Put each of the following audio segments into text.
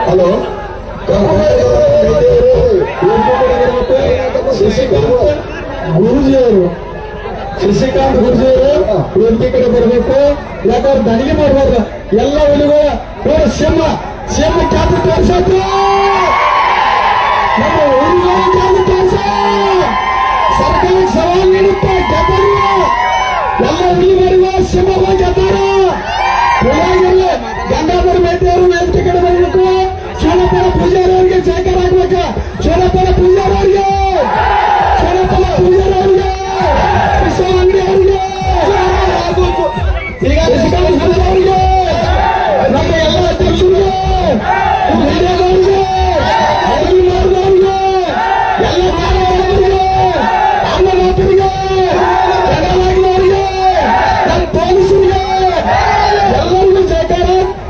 Hello ಗುರುಜಿಯವರು Shashikant ಗುರುಜಿಯವರು ವೇದಿಕೆ ಕಡೆ ಬರಬೇಕು. ಯಾಕಂದ್ರೆ ದಣಿಗೆ ಮಾಡಬಾರ್ದು. ಎಲ್ಲ ಹುಲಿಗಳು ಸಿಂಹ ಖ್ಯಾತಿ ತೋರಿಸಬೇಕು. ನಮ್ಮ ಹುಲಿಗಳ ಖ್ಯಾತಿ ತೋರಿಸ ಸರ್ಕಾರಕ್ಕೆ ಸವಾಲು ನೀಡುತ್ತೆ. ಗೆದ್ದರು ಎಲ್ಲ ಹುಲಿಗಳಿಗೂ ಸಿಂಹಗಳು ಗೆದ್ದಾರ. ಹುಲಿಯಾಗಿರಲಿ ಗಂಗಾಧರ ಮೇಟಿಯವರು ವೇದಿಕೆ ಕಡೆ ಬರಬೇಕು. ಚೋಳಪುರ ಪೂಜಾರಿ ಅವರಿಗೆ ಜಯಕಾರ ಆಗ್ಬೇಕು. ಚೋಳಪುರ ಪೂಜಾರಿ ಅವರಿಗೆ ಅಂಗಡಿ ಅವರಿಗೆ ಈಗ ಅವರಿಗೆ ನಮ್ಮ ಎಲ್ಲ ಅಧ್ಯಕ್ಷರಿಗೆ ಮೀಡಿಯಾದವರಿಗೆ ಅಡಿಮಾರ್ದವರಿಗೆ ಎಲ್ಲ ಮಾನವರಿಗೆ ಅನ್ನದಾತರಿಗೆ ಜನರಾಗಿದವರಿಗೆ ನಮ್ಮ ಪೊಲೀಸರಿಗೆ ಎಲ್ಲರಿಗೂ ಜಯಕಾರ.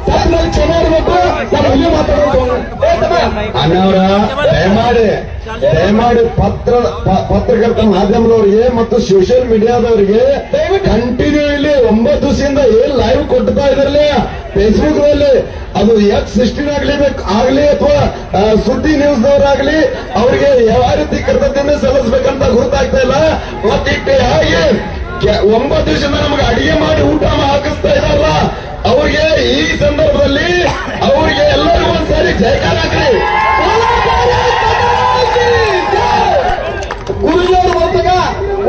ತಪ್ಪಲ್ಲಿ ಚೆನ್ನಾಗಿರ್ಬೇಕು. ನಾವು ಇಲ್ಲಿ ಮಾತಾಡೋದು ಅಣ್ಣವರ ದಯಮಾಡಿ ಪತ್ರಕರ್ತ ಮಾಧ್ಯಮದವರಿಗೆ ಮತ್ತು ಸೋಷಿಯಲ್ ಮೀಡಿಯಾದವರಿಗೆ ಕಂಟಿನ್ಯೂ ಇಲ್ಲಿ 9 ದಿವಸದಿಂದ ಏನ್ ಲೈವ್ ಕೊಡ್ತಾ ಇದ್ರಲ್ಲ ಫೇಸ್ಬುಕ್ ನಲ್ಲಿ, ಅದು X16 ಆಗ್ಲಿ ಅಥವಾ ಸುದ್ದಿ ನ್ಯೂಸ್ ದವರಾಗ್ಲಿ ಅವ್ರಿಗೆ ಯಾವ ರೀತಿ ಕರ್ತವ್ಯ ಸಲ್ಲಿಸಬೇಕಂತ ಗೊತ್ತಾಗ್ತಾ ಇಲ್ಲ. ಮತ್ತಿಟ್ಟು ಹಾಗೆ 9 ದಿವಸದಿಂದ ನಮ್ಗೆ ಅಡಿಗೆ ಮಾಡಿ ಊಟ ಹಾಕಿಸ್ತಾ ಇದಾರಲ್ಲ ಅವ್ರಿಗೆ ಈ ಸಂದರ್ಭದಲ್ಲಿ ಅವ್ರಿಗೆ ಎಲ್ಲರಿಗೂ ಒಂದ್ಸಾರಿ ಜಯಕಾರ ಹಾಕ್ರಿ. ಗುರುಜಿಯವರು ಬರ್ತಕ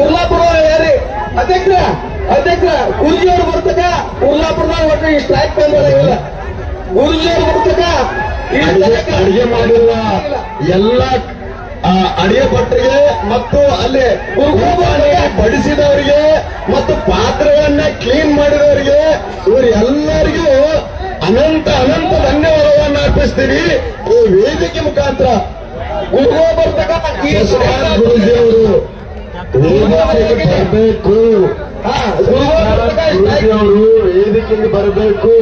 ಉರ್ಲಾಪುರ ಯಾರಿ ಅಧ್ಯಕ್ಷ ಗುರುಜಿಯವರು ಬರ್ತಕ ಉರ್ಲಾಪುರದಾಗ ಒಟ್ಟು ಈ ಸ್ಟ್ರೈಕ್ ಬಂದಿಲ್ಲ. ಗುರುಜಿಯವರು ಬರ್ತಕ ಅಡಿಗೆ ಮಾಡಿರುವ ಎಲ್ಲ ಅಡಿಗೆ ಭಟ್ಟರಿಗೆ ಮತ್ತು ಅಲ್ಲಿ ಬಡಿಸಿದವರಿಗೆ ಮತ್ತು ಪಾತ್ರೆಗಳನ್ನ ಕ್ಲೀನ್ ಮಾಡಿದವರಿಗೆ ಇವರೆಲ್ಲರಿಗೂ ಅನಂತ ಧನ್ಯವಾದವನ್ನು ಅರ್ಪಿಸ್ತೀವಿ ಈ ವೇದಿಕೆ ಮುಖಾಂತರ. ಗುರುಗೋ ಬರ್ತಕ ಗುರುಜಿಯವರು ಬರಬೇಕು. ಗುರುಜಿಯವರು ವೇದಿಕೆಗೆ ಬರಬೇಕು.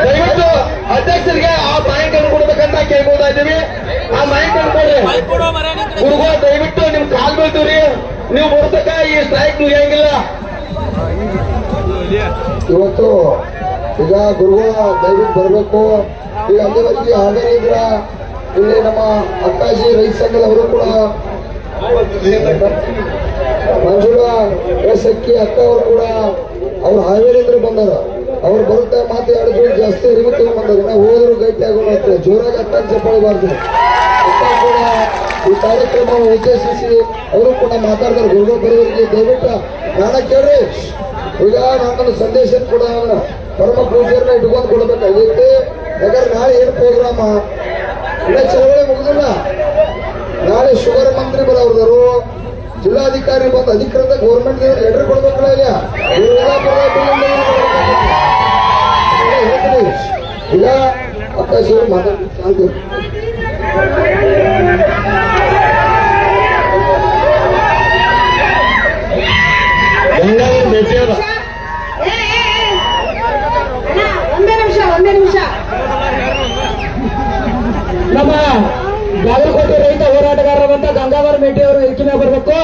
ದಯವಿಟ್ಟು ಅಧ್ಯಕ್ಷರಿಗೆ ಆ ಮಾಹಿತಿ ಅನ್ನು ಕೊಡ್ಬೇಕಂತ ಕೇಳ್ಬೋದಾ ಇದ್ದೀವಿ. ಆ ಮಾಹಿತಿ ಕೊಡಿ. ಗುರುಗೋ ದಯವಿಟ್ಟು ನಿಮ್ ಕಾಲ್ ಬೀಳ್ತೀವ್ರಿ. ನೀವು ಬರ್ತಕ ಈ ಸ್ಟ್ರೈಕ್ ಮುಗಿಯಂಗಿಲ್ಲ. ಇವತ್ತು ಈಗ ಗುರುಗಳ ದಯವಿಟ್ಟು ಬರಬೇಕು. ಈಗ ಅಲ್ಲಿವರೆಗೆ ಹಾಗೇ ಇದ್ರ ಇಲ್ಲಿ ನಮ್ಮ ಅಕ್ಕಾಜಿ ರೈತ ಸಂಘದವರು ಕೂಡ ಮಂಜುಳಾ ಸಕ್ಕಿ ಅಕ್ಕ ಅವರು ಕೂಡ ಅವ್ರು ಹಾವೇರಿಯಿಂದ ಬಂದಾರ. ಅವ್ರು ಬರುತ್ತೆ ಮಾತು ಹೇಳಿದ್ರು ಜಾಸ್ತಿ ಅರಿವು ತಗೊಂಡ್ಬಂದಾರ. ನಾವು ಹೋದ್ರು ಗಟ್ಟಿ ಆಗೋಣ ಜೋರಾಗಿ ಅಕ್ಕ ಚಪ್ಪಾಳಬಾರ್ದು. ಅಕ್ಕ ಕೂಡ ಈ ಕಾರ್ಯಕ್ರಮ ಉದ್ದೇಶಿಸಿ ಅವರು ಕೂಡ ಮಾತಾಡ್ತಾರೆ. ಗುರುಗಳ ಬರೋರಿಗೆ ದಯವಿಟ್ಟು ನಾನ ಕೇಳ್ರಿ. ಈಗ ನಾನು ಸಂದೇಶ ಕೂಡ ಪರಮ ಪೂಜೆಯನ್ನ ಇಟ್ಕೊಂಡು ಕೊಡ್ಬೇಕಾಗೈತಿ. ಯಾಕಂದ್ರೆ ನಾಳೆ ಏನು ಪ್ರೋಗ್ರಾಮ ಇನ್ನ ಚಳವಳಿ ಮುಗಿದಿಲ್ಲ. ನಾಳೆ ಶುಗರ್ ಮಂತ್ರಿ ಬರೋರು ಜಿಲ್ಲಾಧಿಕಾರಿ ಬಂದು ಅಧಿಕೃತ ಗೌರ್ಮೆಂಟ್ ಲೆಟರ್ ಕೊಡ್ಬೇಕಲ್ಲ. ಈಗ ಅವಕಾಶ ಮಾತಾಡ್ತೀವಿ. ಒಂದೇ ನಿಮಿಷ ನಮ್ಮ ಬಾಗಲಕೋಟೆ ರೈತ ಹೋರಾಟಗಾರರಂತ ಗಂಗಾಧರ ಮೇಟಿ ಅವರು ವೇದಿಕೆ ಬರಬೇಕು.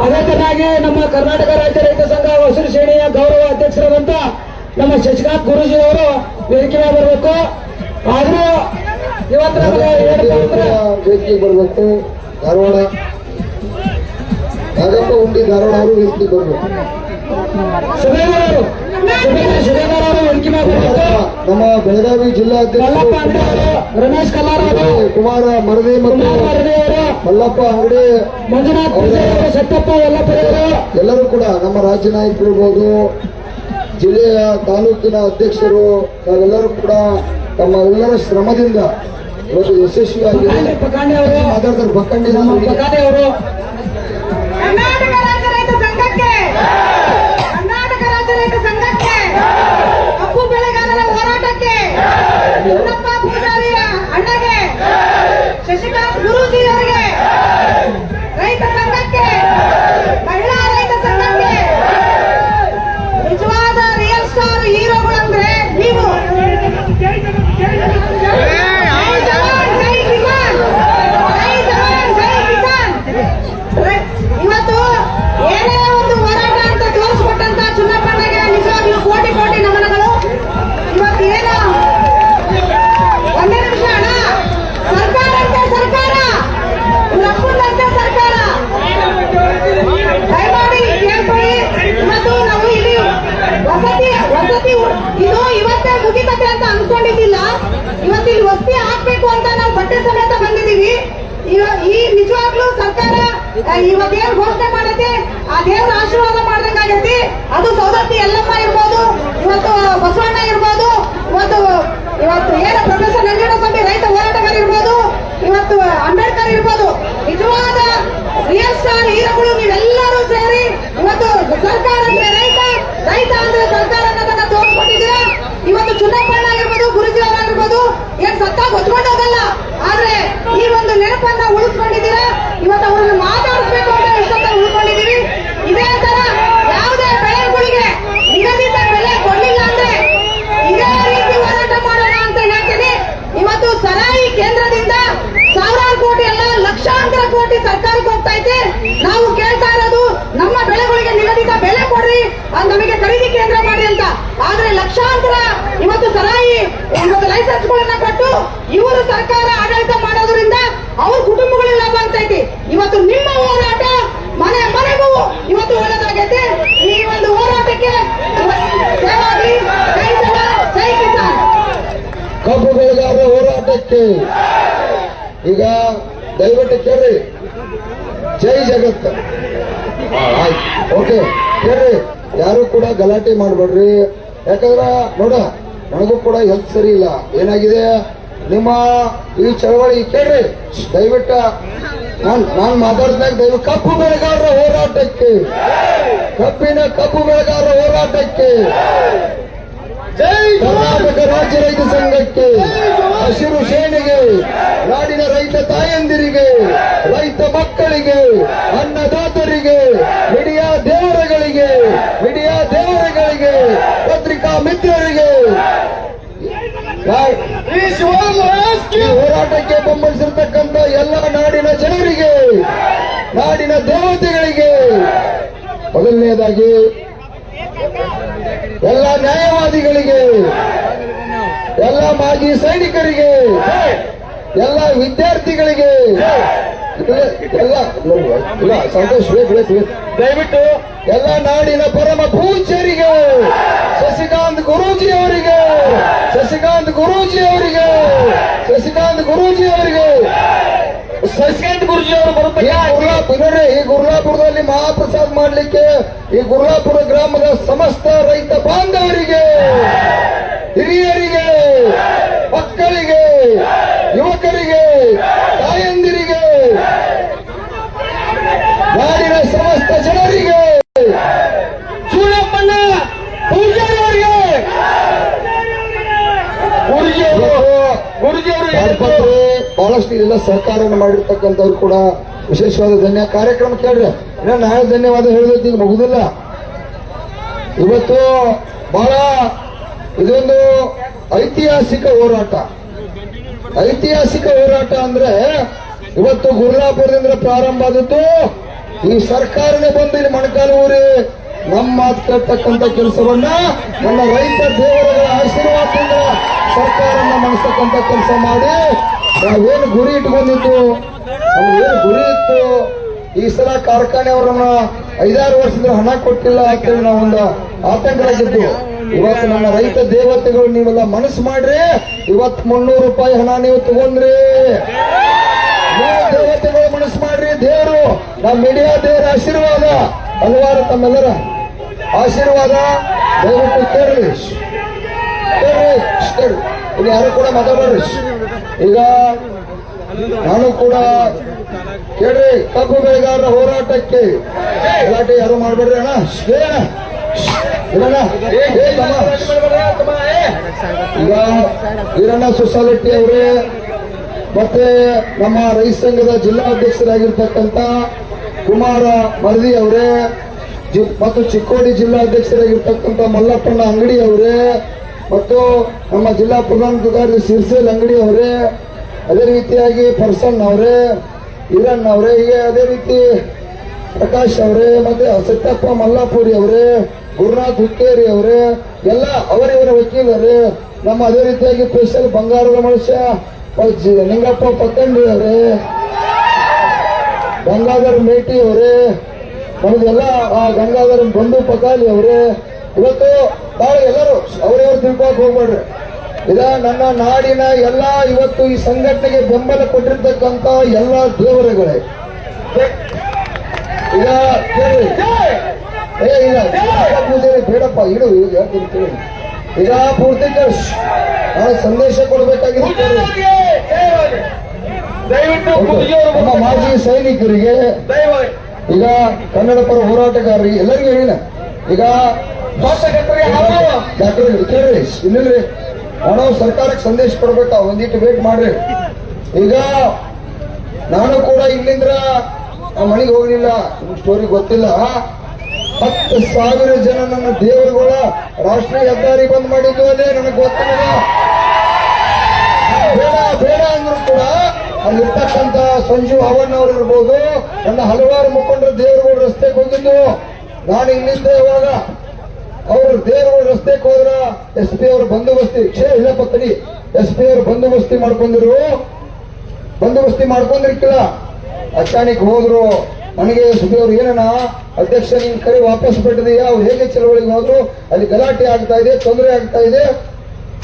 ಅದೇ ತರನಾಗಿ ನಮ್ಮ ಕರ್ನಾಟಕ ರಾಜ್ಯ ರೈತ ಸಂಘ ಹಸಿರು ಶ್ರೇಣಿಯ ಗೌರವ ಅಧ್ಯಕ್ಷರಾದಂತ ನಮ್ಮ ಶಶಿಕಾಂತ್ ಗುರುಜಿ ಅವರು ವೇದಿಕೆ ಬರಬೇಕು. ಆದ್ರೂ ಇವತ್ತು ವೇದಿಕೆ ಬರಬೇಕು. ಧಾರವಾಡ ನಾಗಪ್ಪ ಉಂಡಿ ಧಾರವಾಡ ಅವರು ವೇದಿಕೆ ಬರಬೇಕು. ನಮ್ಮ ಬೆಳಗಾವಿ ಜಿಲ್ಲಾಧ್ಯಕ್ಷ ರಮೇಶ್ ಕಲ್ಲಾರ್ ಕುಮಾರ ಮರದಿ ಮತ್ತು ಮಲ್ಲಪ್ಪ ಅಂಗಡಿ ಮಂಜುನಾಥ್ ಸತ್ತಪ್ಪ ಎಲ್ಲರೂ ಕೂಡ ನಮ್ಮ ರಾಜ್ಯ ನಾಯಕರು ಇರ್ಬೋದು, ಜಿಲ್ಲೆಯ ತಾಲೂಕಿನ ಅಧ್ಯಕ್ಷರು ನಾವೆಲ್ಲರೂ ಕೂಡ ತಮ್ಮ ಎಲ್ಲರ ಶ್ರಮದಿಂದ ಇವತ್ತು ಯಶಸ್ವಿಯಾಗಿ ಮಾತಾಡ್ತಾರೆ. ಬಕ್ಕಂಡಿ ಅವರು ಕಬ್ಬು ಬೆಳೆಗಾರರ ಹೋರಾಟಕ್ಕೆ ಪೂಜಾರಿಯ ಅಣ್ಣಗೆ ಶಶಿಕಾಂತ್ ಗುರೂಜಿ ಅವರಿಗೆ ರೈತ ಸಂಘಕ್ಕೆ ಮಹಿಳಾ ರೈತ ಸಂಘಕ್ಕೆ ನಿಜವಾದ ರಿಯಲ್ ಸ್ಟಾರ್ ಹೀರೋಗಳಂದ್ರೆ ನೀವು. ಜೈ ಜವಾನ್ ಜೈ ಕಿಸಾನ್, ಜೈ ಜವಾನ್ ಜೈ ಕಿಸಾನ್. ವಸತಿ ಇದು ಇವತ್ತೇ ಮುಗಿತತೆ ಅಂತ ಅನ್ಕೊಂಡಿದ್ದಿಲ್ಲ. ಇವತ್ತು ಇಲ್ಲಿ ವಸತಿ ಹಾಕ್ಬೇಕು ಅಂತ ನಾವು ಬಟ್ಟೆ ಸಮೇತ ಬಂದಿದ್ದೀವಿ. ಈ ನಿಜವಾಗ್ಲೂ ಸರ್ಕಾರ ಇವತ್ತೇನು ಘೋಷಣೆ ಮಾಡತ್ತೆ ಆ ದೇವ್ರ ಆಶೀರ್ವಾದ ಮಾಡ್ದಂಗಾಗೈತಿ. ಅದು ಸೌದತ್ತಿ ಯಲ್ಲಮ್ಮ ಇರ್ಬೋದು, ಇವತ್ತು ಬಸವಣ್ಣ ಇರ್ಬೋದು, ಇವತ್ತು ಏನು ಪ್ರೊಫೆಸರ್ ನಂಜುಂಡಸ್ವಾಮಿ ರೈತ ಹೋರಾಟಗಾರ ಇರ್ಬೋದು, ಇವತ್ತು ಅಂಬೇಡ್ಕರ್ ಇರ್ಬೋದು, ನಿಜವಾದ ರಿಯಲ್ ಸ್ಟಾರ್ ಹೀರೋಗಳು ನೀವೆಲ್ಲರೂ ಸೇರಿ ಇವತ್ತು ಸರ್ಕಾರ ಅಂದ್ರೆ ರೈತ, ರೈತ ಅಂದ್ರೆ ಸರ್ಕಾರ ಅನ್ನೋದನ್ನ ತೋರಿಸ್ಕೊಟ್ಟಿದ್ದೀರಾ. ಇವತ್ತು ಚುನಾವಣೆ ಆಗಿರ್ಬೋದು, ಗುರುಜಿ ಅವರಾಗಿರ್ಬೋದು, ಏನ್ ಸತ್ತಾಗ ಹೊತ್ಕೊಂಡು ಹೋಗಲ್ಲ, ಆದ್ರೆ ಈ ಒಂದು ನೆನಪನ್ನ ಉಳಿಸ್ಕೊಂಡಿದ್ದೀರಾ. ಇವತ್ತು ಅವ್ರನ್ನ ಮಾತಾಡಿಸ್ಬೇಕು ಅಂತ ಎಷ್ಟೊತ್ತ ಉಳ್ಕೊಂಡಿದೀವಿ. ಇದೇ ತರ ಯಾವುದೇ ಬೆಳೆಗಳಿಗೆ ನಿಗದಿತ ಬೆಲೆ ಕೊಡ್ಲಿಲ್ಲ ಅಂದ್ರೆ ಇದೇ ರೀತಿ ಹೋರಾಟ ಮಾಡೋಣ ಅಂತ ಹೇಳ್ತೀನಿ. ಇವತ್ತು ಸರಾಯಿ ಕೇಂದ್ರದಿಂದ ಸಾವಿರಾರು ಕೋಟಿ ಅಲ್ಲ, ಲಕ್ಷಾಂತರ ಕೋಟಿ ಸರ್ಕಾರಕ್ಕೆ ಹೋಗ್ತಾ ಇದೆ. ನಾವು ಕೇಳ್ತಾ ಇರೋದು ನಮ್ಮ ಬೆಳೆಗಳಿಗೆ ನಿಗದಿತ ಬೆಲೆ ಕೊಡ್ರಿ, ನಮಗೆ ಖರೀದಿ ಕೇಂದ್ರ ಮಾಡಿ ಅಂತ. ಆದ್ರೆ ಲಕ್ಷಾಂತರ ಇವತ್ತು ಸರಾಯಿ ಇವತ್ತು ಲೈಸೆನ್ಸ್ಗಳನ್ನ ಕೊಟ್ಟು ಇವರು ಸರ್ಕಾರ ಆಡಳಿತ ಮಾಡೋದ್ರಿಂದ ಅವ್ರ ಕುಟುಂಬಗಳಿಗೆ ಲಾಭ ಆಗ್ತೈತಿ. ಇವತ್ತು ನಿಮ್ಮ ಹೋರಾಟ ಮನೆ ಮನೆಗೂ ಇವತ್ತು ಒಳ್ಳೆದಾಗೈತೆ. ಈ ಒಂದು ಹೋರಾಟಕ್ಕೆ ಜಯವಾಗಲಿ. ಜೈ ಜವಾನ್, ಜೈ ಕಿಸಾನ್. ಕಬ್ಬು ಬೆಳೆಗಾರರ ಹೋರಾಟಕ್ಕೆ ಈಗ ದಯವಿಟ್ಟು ಕೇಳ್ರಿ, ಜೈ ಜಗತ್. ಆಯ್ತು, ಓಕೆ, ಕೇಳ್ರಿ, ಯಾರು ಕೂಡ ಗಲಾಟೆ ಮಾಡಬೇಡ್ರಿ. ಯಾಕಂದ್ರ ನೋಡ, ನನಗೂ ಕೂಡ ಹೆಲ್ತ್ ಸರಿ ಇಲ್ಲ. ಏನಾಗಿದೆ ನಿಮ್ಮ ಈ ಚಳವಳಿ ಕೇಳ್ರಿ, ದಯವಿಟ್ಟು ನಾನು ಮಾತಾಡ್ದಾಗ ದಯವಿಟ್ಟು ಕಬ್ಬು ಬೆಳೆಗಾರರ ಹೋರಾಟಕ್ಕೆ, ಕಬ್ಬು ಬೆಳೆಗಾರರ ಹೋರಾಟಕ್ಕೆ, ಕರ್ನಾಟಕ ರಾಜ್ಯ ರೈತ ಸಂಘಕ್ಕೆ, ಹಸಿರು ಸೇನೆಗೆ, ನಾಡಿನ ರೈತ ತಾಯಂದಿರಿಗೆ, ರೈತ ಮಕ್ಕಳಿಗೆ, ಅನ್ನದಾತರಿಗೆ, ಮೀಡಿಯಾ ದೇವರುಗಳಿಗೆ, ಪತ್ರಿಕಾ ಮಿತ್ರರಿಗೆ, ಈ ಹೋರಾಟಕ್ಕೆ ಬೆಂಬಲಿಸಿರ್ತಕ್ಕಂಥ ಎಲ್ಲ ನಾಡಿನ ಜನರಿಗೆ, ನಾಡಿನ ದೇವತೆಗಳಿಗೆ, ಮೊದಲನೆಯದಾಗಿ ಎಲ್ಲ ನ್ಯಾಯವಾದಿಗಳಿಗೆ, ಎಲ್ಲ ಮಾಜಿ ಸೈನಿಕರಿಗೆ, ಎಲ್ಲ ವಿದ್ಯಾರ್ಥಿಗಳಿಗೆ, ಇಲ್ಲ ಸಂತೋಷ್ ದಯವಿಟ್ಟು ಎಲ್ಲ ನಾಡಿನ ಪರಮ ಪೂಜ್ಯರಿಗೆ, ಶಶಿಕಾಂತ್ ಗುರೂಜಿ ಅವರಿಗೆ, ಶಶಿಕಾಂತ್ ಗುರೂಜಿ ಅವರಿಗೆ ಅವರು ಬರುತ್ತಾರೆ. ಈ ಗುರ್ಲಾಪುರದಲ್ಲಿ ಮಹಾಪ್ರಸಾದ್ ಮಾಡ್ಲಿಕ್ಕೆ ಈ ಗುರ್ಲಾಪುರ ಗ್ರಾಮದ ಸಮಸ್ತ ರೈತ ಬಾಂಧವರಿಗೆ, ಹಿರಿಯರಿಗೆ, ಮಕ್ಕಳಿಗೆ, ಯುವಕರಿಗೆ, ತಾಯಂದಿರಿಗೆ, ನಾಡಿನ ಸಮಸ್ತ ಜನರಿಗೆ, ಚೂಡಪ್ಪಣ್ಣ ಪೂಜಾರಿ ಅವರಿಗೆ, ಬಹಳಷ್ಟು ಇದೆಲ್ಲ ಸಹಕಾರವನ್ನು ಮಾಡಿರ್ತಕ್ಕಂಥವ್ರು ಕೂಡ ವಿಶೇಷವಾದ ಕಾರ್ಯಕ್ರಮ ಕೇಳ್ರಿ. ನಾಳೆ ಧನ್ಯವಾದ ಹೇಳಿದ್ರೆ ಈಗ ಮುಗುದಿಲ್ಲ. ಇವತ್ತು ಬಹಳ ಇದೊಂದು ಐತಿಹಾಸಿಕ ಹೋರಾಟ ಅಂದ್ರೆ ಇವತ್ತು ಗುರ್ಲಾಪುರದಿಂದ ಪ್ರಾರಂಭ ಆದದ್ದು. ಈ ಸರ್ಕಾರನೇ ಬಂದು ಇಲ್ಲಿ ಮೊಣಕಾಲು ಊರಿ ನಮ್ಮ ಮಾತು ಕೇಳ್ತಕ್ಕಂಥ ಕೆಲಸವನ್ನ ನನ್ನ ರೈತ ದೇವರುಗಳ ಆಶೀರ್ವಾದದಿಂದ ಸರ್ಕಾರನ ಮನಸ್ತಕ್ಕಂಥ ಕೆಲಸ ಮಾಡಿ ನಾವೇನು ಗುರಿ ಇಟ್ಕೊಂಡಿದ್ದು, ನಮ್ಗೇನು ಗುರಿ ಇತ್ತು, ಈ ಸಲ ಕಾರ್ಖಾನೆಯವರನ್ನ 5-6 ವರ್ಷದಿಂದ ಹಣ ಕೊಟ್ಟಿಲ್ಲ ಅಂತೇಳಿ ನಾವೊಂದು ಆತಂಕರಾಗಿದ್ದು. ಇವತ್ತು ನನ್ನ ರೈತ ದೇವತೆಗಳು ನೀವೆಲ್ಲ ಮನಸ್ಸು ಮಾಡ್ರಿ, ಇವತ್ತು 300 ರೂಪಾಯಿ ಹಣ ನೀವು ತಗೊಂಡ್ರಿ. ನೀವು ದೇವತೆಗಳು ಮನಸ್ಸು ಮಾಡ್ರಿ. ದೇವರು ನಮ್ಮ ಮೀಡಿಯಾ ದೇವರ ಆಶೀರ್ವಾದ ಹಲವಾರು ತಮ್ಮೆಲ್ಲರ ಆಶೀರ್ವಾದ. ದಯವಿಟ್ಟು ಕೇಳ್ರಿ, ಇಲ್ಲಿ ಯಾರು ಕೂಡ ಮಾತಾಡ್ರಿ. ಈಗ ನಾನು ಕೂಡ ಕೇಳ್ರಿ, ಕಬ್ಬು ಬೆಳೆಗಾರರ ಹೋರಾಟಕ್ಕೆ ಗಲಾಟೆ ಯಾರು ಮಾಡಬೇಡ್ರಿ ಅಣ್ಣ. ಈಗ ಈರಣ್ಣ ಸೊಸಾಲಿಟಿ ಅವರೇ ಮತ್ತೆ ನಮ್ಮ ರೈತ ಸಂಘದ ಜಿಲ್ಲಾಧ್ಯಕ್ಷರಾಗಿರ್ತಕ್ಕಂಥ ಕುಮಾರ ಮರದಿ ಅವರೇ ಮತ್ತು ಚಿಕ್ಕೋಡಿ ಜಿಲ್ಲಾಧ್ಯಕ್ಷರಾಗಿರ್ತಕ್ಕಂಥ ಮಲ್ಲಪ್ಪಣ್ಣ ಅಂಗಡಿ ಅವರೇ ಮತ್ತು ನಮ್ಮ ಜಿಲ್ಲಾ ಪ್ರಧಾನಾಧಿಕಾರಿ ಸಿರ್ಸೇಲ್ ಅಂಗಡಿ ಅವರೇ, ಅದೇ ರೀತಿಯಾಗಿ ಪರ್ಸನ್ ಅವರೇ, ಈರಣ್ಣ ಅವರೇ, ಹೀಗೆ ಅದೇ ರೀತಿ ಪ್ರಕಾಶ್ ಅವರೇ, ಮತ್ತೆ ಸತ್ಯಪ್ಪ ಮಲ್ಲಾಪುರಿ ಅವರೇ, ಗುರುನಾಥ್ ಹುಕ್ಕೇರಿ ಅವರೇ, ಎಲ್ಲ ಅವರಿವರ ವಕೀಲರೇ, ನಮ್ಮ ಅದೇ ರೀತಿಯಾಗಿ ಸ್ಪೆಷಲ್ ಬಂಗಾರದ ಮನುಷ್ಯ ನಿಂಗಪ್ಪ ಪಕ್ಕಂಡಿ ಅವರೇ, ಗಂಗಾಧರ್ ಮೇಟಿ ಅವರೇ, ನಮಗೆಲ್ಲ ಆ ಗಂಗಾಧರ್ ಬಂಧು ಪಕಾಲಿ ಅವರೇ, ಇವತ್ತು ಬಹಳ ಎಲ್ಲರೂ ಅವರವ್ರು ತಿಳ್ಕೊಳಕ್ ಹೋಗ್ಬೇಡ್ರಿ. ಇದ ನನ್ನ ನಾಡಿನ ಎಲ್ಲಾ ಇವತ್ತು ಈ ಸಂಘಟನೆಗೆ ಬೆಂಬಲ ಕೊಟ್ಟಿರ್ತಕ್ಕಂತ ಎಲ್ಲಾ ದೇವರುಗಳೇ ಈಗ ಕೇಳಿ ಇಲ್ಲ ಪೂಜೆ ಬೇಡಪ್ಪ ಇಡು ಹೇಳ್ತೀನಿ ಕೇಳಿ. ಈಗ ಪೂರ್ತಿ ನಾನು ಸಂದೇಶ ಕೊಡ್ಬೇಕಾಗಿದೆ ನಮ್ಮ ಮಾಜಿ ಸೈನಿಕರಿಗೆ, ಈಗ ಕನ್ನಡ ಪರ ಹೋರಾಟಗಾರರಿಗೆ ಎಲ್ಲರಿಗೂ ಹೇಳಿನ. ಈಗ ಕೇಳ್ರಿ ಇನ್ನಿಲ್ರಿ, ನಾನು ಸರ್ಕಾರಕ್ಕೆ ಸಂದೇಶ ಕೊಡ್ಬೇಕ, ಒಂದಿಟ್ಟು ವೇಟ್ ಮಾಡ್ರಿ. ಈಗ ನಾನು ಕೂಡ ಇಲ್ಲಿಂದ ಮನೆಗೆ ಹೋಗ್ಲಿಲ್ಲ, ನಿಮ್ ಸ್ಟೋರಿ ಗೊತ್ತಿಲ್ಲ. 10,000 ಜನ ನನ್ನ ದೇವರುಗಳ ರಾಷ್ಟ್ರೀಯ ಹೆದ್ದಾರಿ ಬಂದ್ ಮಾಡಿದ್ದು ಅದೇ ನನಗೆ ಗೊತ್ತಿಲ್ಲ. ಬೇಡ ಬೇಡ ಅಂದ್ರು ಕೂಡ ಅಲ್ಲಿರ್ತಕ್ಕಂಥ ಸಂಜೀವ್ ಅವಣ್ಣ ಅವ್ರು ಇರ್ಬೋದು, ನನ್ನ ಹಲವಾರು ಮುಖಂಡರು ದೇವರುಗಳು ರಸ್ತೆಗೆ ಹೋಗಿದ್ದು. ನಾನು ಇಲ್ಲಿದ್ದೆ ಇವಾಗ ಅವರು ದೇವರುಗಳು ರಸ್ತೆಗೆ ಹೋದ್ರ SP ಅವರು ಬಂದೋಬಸ್ತಿ ಇಲ್ಲಪ್ಪ ತಡಿ, SP ಅವರು ಬಂದೋಬಸ್ತಿ ಮಾಡ್ಕೊಂಡಿರ್ಕಿಲ್ಲ. ಅಚಾನಿಕ್ ಹೋದ್ರು. ನನಗೆ SP ಅವರು ಏನಣ್ಣ ಅಧ್ಯಕ್ಷ ನಿನ್ ಕರೆ ವಾಪಸ್ ಬಿಟ್ಟಿದೆಯಾ, ಅವ್ರು ಹೇಗೆ ಚಳವಳಿಗೆ ಹೋದ್ರು, ಅಲ್ಲಿ ಗಲಾಟೆ ಆಗ್ತಾ ಇದೆ, ತೊಂದರೆ ಆಗ್ತಾ ಇದೆ,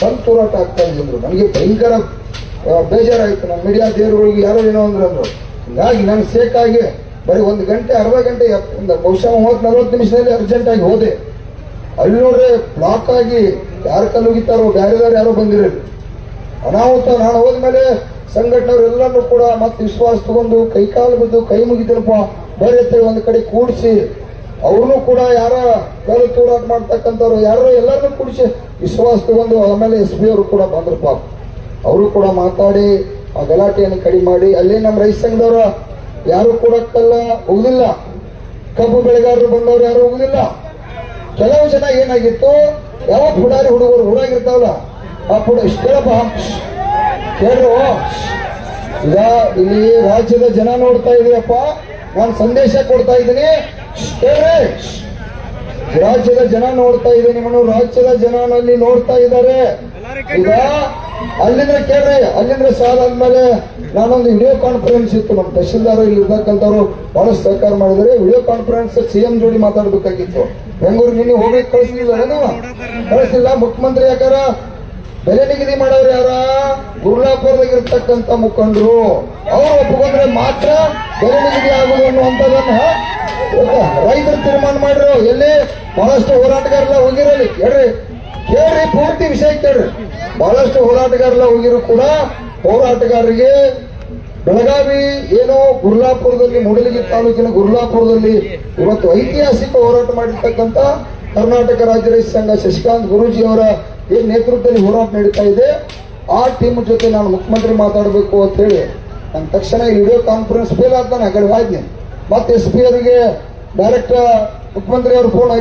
ಬಂದ್ ಹೋರಾಟ ಆಗ್ತಾ ಇದ್ರು. ನನಗೆ ಭಯಂಕರ ಬೇಜಾರಾಯ್ತು. ನಮ್ಮ ಮೀಡಿಯಾ ದೇವರುಗಳಿಗೆ ಯಾರೋ ಏನೋ ಅಂದ್ರು. ಹೀಗಾಗಿ ನಾನು ಸೇಕಾಗಿ ಬರೀ 1 ಗಂಟೆ ಅರ್ಧ ಗಂಟೆ ಬಹುಶಃ 30-40 ನಿಮಿಷದಲ್ಲಿ ಅರ್ಜೆಂಟ್ ಆಗಿ ಹೋದೆ. ಅಲ್ಲಿ ನೋಡ್ರೆ ಬ್ಲಾಕ್ ಆಗಿ ಯಾರು ಕಲ್ಲುಗಿತಾರೋ ಬ್ಯಾರೆದಾರು ಯಾರೋ ಬಂದಿರಲಿ ಅನಾಹುತ. ನಾನು ಹೋದ್ಮೇಲೆ ಸಂಘಟನೆಯವರು ಎಲ್ಲರೂ ಕೂಡ ಮತ್ತೆ ವಿಶ್ವಾಸ ತಗೊಂಡು ಕೈಕಾಲು ಬಿದ್ದು ಕೈ ಮುಗಿದನಪ್ಪ ಬೇರೆ ಒಂದು ಕಡೆ ಕೂಡಿಸಿ, ಅವ್ರನ್ನೂ ಕೂಡ ಯಾರ ಕಲ್ಲು ತೂರಾಟ ಮಾಡ್ತಕ್ಕಂಥವ್ರು ಯಾರೋ ಎಲ್ಲರನ್ನೂ ಕೂಡಿಸಿ ವಿಶ್ವಾಸ ತಗೊಂಡು ಆಮೇಲೆ SP ಅವರು ಕೂಡ ಬಂದ್ರಪ್ಪ. ಅವರು ಕೂಡ ಮಾತಾಡಿ ಆ ಗಲಾಟೆಯನ್ನು ಕಡಿಮೆ ಮಾಡಿ, ಅಲ್ಲಿ ನಮ್ಮ ರೈತ ಸಂಘದವರ ಯಾರು ಕೂಡ ಕಲ್ಲ ಹೋಗುದಿಲ್ಲ, ಕಬ್ಬು ಬೆಳೆಗಾರರು ಬಂದವರು ಯಾರು ಹೋಗುದಿಲ್ಲ. ಕೆಲವು ಜನ ಏನಾಗಿತ್ತು, ಯಾವ ಪುಡಾರಿ ಹುಡುಗರು ಹುಡುಗಿರ್ತಾವಲ್ಲ ಆ ಪುಡ ಇಷ್ಟೇಳಪ್ಪ ಕೇಳ್ರು. ಈಗ ಇಲ್ಲಿ ರಾಜ್ಯದ ಜನ ನೋಡ್ತಾ ಇದೀಯಪ್ಪ, ನಾನು ಸಂದೇಶ ಕೊಡ್ತಾ ಇದ್ದೀನಿ. ರಾಜ್ಯದ ಜನ ನೋಡ್ತಾ ಇದ್ದೀನಿ, ನಿಮ್ಮನ್ನು ರಾಜ್ಯದ ಜನಲ್ಲಿ ನೋಡ್ತಾ ಇದ್ದಾರೆ. ಈಗ ಅಲ್ಲಿಂದ ಕೇಳ್ರಿ, ಅಲ್ಲಿಂದ ಸಾಲಾದ್ಮೇಲೆ ನಾನೊಂದು ವಿಡಿಯೋ ಕಾನ್ಫರೆನ್ಸ್ ಇತ್ತು, ನಮ್ಮ ತಹಶೀಲ್ದಾರ್ ಇಲ್ಲಿ ಇರ್ತಕ್ಕಂಥವ್ರು ಬಹಳಷ್ಟು ಸಹಕಾರ ಮಾಡಿದರೆ ವಿಡಿಯೋ ಕಾನ್ಫರೆನ್ಸ್ CM ಜೋಡಿ ಮಾತಾಡ್ಬೇಕಾಗಿತ್ತು. ಬೆಂಗಳೂರು ನಿನ್ನೆ ಹೋಗ್ಲಿಕ್ಕೆ ಕಳಿಸಿಲ್ಲ. ಮುಖ್ಯಮಂತ್ರಿ ಯಾಕಾರ ಬೆಲೆ ನಿಗದಿ ಮಾಡೋರು ಯಾರ ಗುರ್ಲಾಪುರದಾಗ ಇರ್ತಕ್ಕಂಥ ಮುಖಂಡರು, ಅವರು ಒಪ್ಪಿಕೊಂಡ್ರೆ ಮಾತ್ರ ಬೆಲೆ ನಿಗದಿ ಆಗುದು ಅನ್ನುವಂಥದ್ದನ್ನ ರೈತರು ತೀರ್ಮಾನ ಮಾಡಿರೋ. ಎಲ್ಲಿ ಬಹಳಷ್ಟು ಹೋರಾಟಗಾರಲ್ಲ ಹೋಗಿರಲಿ ಕೇಳ್ರಿ ಪೂರ್ತಿ ವಿಷಯ ಕೇಳ್ರಿ. ಬಹಳಷ್ಟು ಹೋರಾಟಗಾರಲ್ಲ ಹೋಗಿರು ಕೂಡ ಹೋರಾಟಗಾರರಿಗೆ ಬೆಳಗಾವಿ ಏನೋ ಗುರ್ಲಾಪುರದಲ್ಲಿ, ಮೂಡಲಗಿ ತಾಲೂಕಿನ ಗುರ್ಲಾಪುರದಲ್ಲಿ ಇವತ್ತು ಐತಿಹಾಸಿಕ ಹೋರಾಟ ಮಾಡಿರ್ತಕ್ಕಂಥ ಕರ್ನಾಟಕ ರಾಜ್ಯ ರೈತ ಸಂಘ ಶಶಿಕಾಂತ್ ಗುರೂಜಿ ಅವರ ಏನ್ ನೇತೃತ್ವದಲ್ಲಿ ಹೋರಾಟ ನಡೀತಾ ಇದೆ, ಆ ಟೀಮ್ ಜೊತೆ ನಾನು ಮುಖ್ಯಮಂತ್ರಿ ಮಾತಾಡಬೇಕು ಅಂತ ಹೇಳಿ ನನ್ನ ತಕ್ಷಣ ಈ ವಿಡಿಯೋ ಕಾನ್ಫರೆನ್ಸ್ ಫೇಲ್ ಆದ ನಾನು ಆ ಕಡೆ ಹೋದ್ನಿ. ಮತ್ತೆ SP ಅವರಿಗೆ ಡೈರೆಕ್ಟ್ ಮುಖ್ಯಮಂತ್ರಿ ಅವರು ಫೋನ್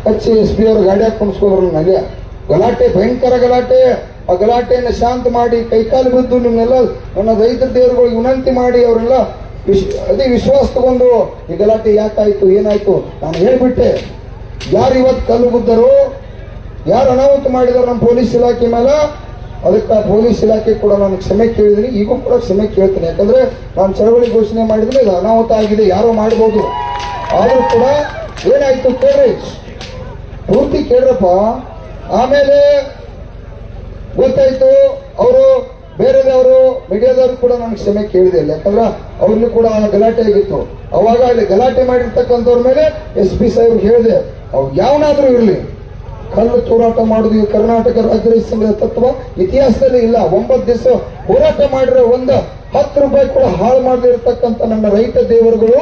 ಹಚ್ಚಿ SP ಅವರು ಗಾಡಿ ಹಾಕೊಂಡ್ಸ್ಕೊಂಡ್ರು. ನನಗೆ ಗಲಾಟೆ, ಭಯಂಕರ ಗಲಾಟೆ. ಆ ಗಲಾಟೆಯನ್ನು ಶಾಂತ ಮಾಡಿ ಕೈಕಾಲು ಬಿದ್ದು ನಿಮ್ನೆಲ್ಲ ನನ್ನ ರೈತ ದೇವರುಗಳಿಗೆ ವಿನಂತಿ ಮಾಡಿ ಅವರೆಲ್ಲ ಅದೇ ವಿಶ್ವಾಸ ತಗೊಂಡು ಈ ಗಲಾಟೆ ಯಾಕಾಯ್ತು ಏನಾಯ್ತು ನಾನು ಹೇಳ್ಬಿಟ್ಟೆ. ಯಾರು ಇವತ್ತು ಕಲ್ಲು ಬಿದ್ದರು, ಯಾರು ಅನಾಹುತ ಮಾಡಿದಾರೆ ನಮ್ಮ ಪೊಲೀಸ್ ಇಲಾಖೆ ಮೇಲೆ, ಅದಕ್ಕೆ ಪೊಲೀಸ್ ಇಲಾಖೆ ಕೂಡ ನಾನು ಕ್ಷಮೆ ಕೇಳಿದ್ದೀನಿ, ಈಗೂ ಕೂಡ ಕ್ಷಮೆ ಕೇಳ್ತೀನಿ. ಯಾಕಂದ್ರೆ ನಾನು ಚಳವಳಿ ಘೋಷಣೆ ಮಾಡಿದ್ರೆ ಇದು ಅನಾಹುತ ಆಗಿದೆ, ಯಾರೋ ಮಾಡಬಹುದು. ಆದ್ರೂ ಕೂಡ ಏನಾಯ್ತು ಕೇಳ್ರಿ, ಪೂರ್ತಿ ಕೇಳ್ರಪ್ಪ. ಆಮೇಲೆ ಗೊತ್ತಾಯ್ತು ಅವರು ಬೇರೆದವರು ಮೀಡಿಯಾದವರು ಕೂಡ ನಾನು ಕ್ಷಮೆ ಕೇಳಿದೆ. ಯಾಕಂದ್ರೆ ಅವ್ರಿಗೂ ಕೂಡ ಗಲಾಟೆ ಆಗಿತ್ತು. ಅವಾಗ ಅಲ್ಲಿ ಗಲಾಟೆ ಮಾಡಿರ್ತಕ್ಕಂಥವ್ರ ಮೇಲೆ SP ಸಾಹೇಬ್ರಿಗೆ ಹೇಳಿದೆ, ಅವ್ರು ಯಾವನಾದ್ರೂ ಇರಲಿ, ಕಲ್ಲು ತೂರಾಟ ಮಾಡುದು ಈ ಕರ್ನಾಟಕ ರಾಜ್ಯ ರೈತ ಸಂಘದ ತತ್ವ ಇತಿಹಾಸದಲ್ಲಿ ಇಲ್ಲ. 9 ದಿವಸ ಹೋರಾಟ ಮಾಡಿರೋ 10 ರೂಪಾಯಿ ಕೂಡ ಹಾಳು ಮಾಡದೇ ಇರತಕ್ಕಂಥ ನನ್ನ ರೈತ ದೇವರುಗಳು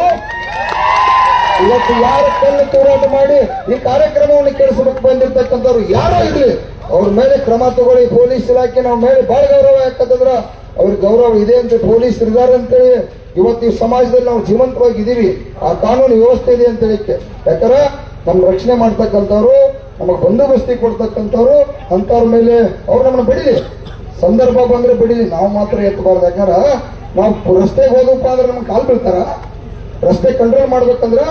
ಇವತ್ತು ಯಾರು ಕಲ್ಲು ತೂರಾಟ ಮಾಡಿ ಈ ಕಾರ್ಯಕ್ರಮವನ್ನು ಕೆಡಿಸಬೇಕು ಬಂದಿರ್ತಕ್ಕಂಥವ್ರು ಯಾರೋ ಇರ್ಲಿ, ಅವ್ರ ಮೇಲೆ ಕ್ರಮ ತಗೊಳ್ಳಿ. ಪೊಲೀಸ್ ಇಲಾಖೆ ನಮ್ಮ ಮೇಲೆ ಬಹಳ ಗೌರವ. ಯಾಕಂತಂದ್ರ ಅವ್ರಿಗೆ ಗೌರವ ಇದೆ ಅಂತ ಪೊಲೀಸ್ ಇದ್ದಾರೆ ಅಂತೇಳಿ ಇವತ್ತು ಈ ಸಮಾಜದಲ್ಲಿ ನಾವು ಜೀವಂತವಾಗಿ ಇದೀವಿ. ಆ ಕಾನೂನು ವ್ಯವಸ್ಥೆ ಇದೆ ಅಂತ ಹೇಳಿಕ್ಕೆ. ಯಾಕಂದ್ರೆ ನಮ್ ರಕ್ಷಣೆ ಮಾಡ್ತಕ್ಕಂಥವ್ರು, ನಮಗ್ ಬಂದೋಬಸ್ತಿ ಕೊಡ್ತಕ್ಕಂಥವ್ರು, ಅಂತವ್ರ ಮೇಲೆ ಅವ್ರು ನಮ್ಮನ್ನ ಬಿಡಿಲಿ, ಸಂದರ್ಭ ಬಂದ್ರೆ ಬಿಡಿಲಿ, ನಾವು ಮಾತ್ರ ಎತ್ತಬಾರ್ದು. ಯಾಕಂದ್ರ ನಾವು ರಸ್ತೆಗೆ ಹೋದಪ್ಪ ಅಂದ್ರೆ ನಮ್ಗೆ ಕಾಲ್ ಬೀಳ್ತಾರ. ರಸ್ತೆ ಕಂಟ್ರೋಲ್ ಮಾಡ್ಬೇಕಂದ್ರ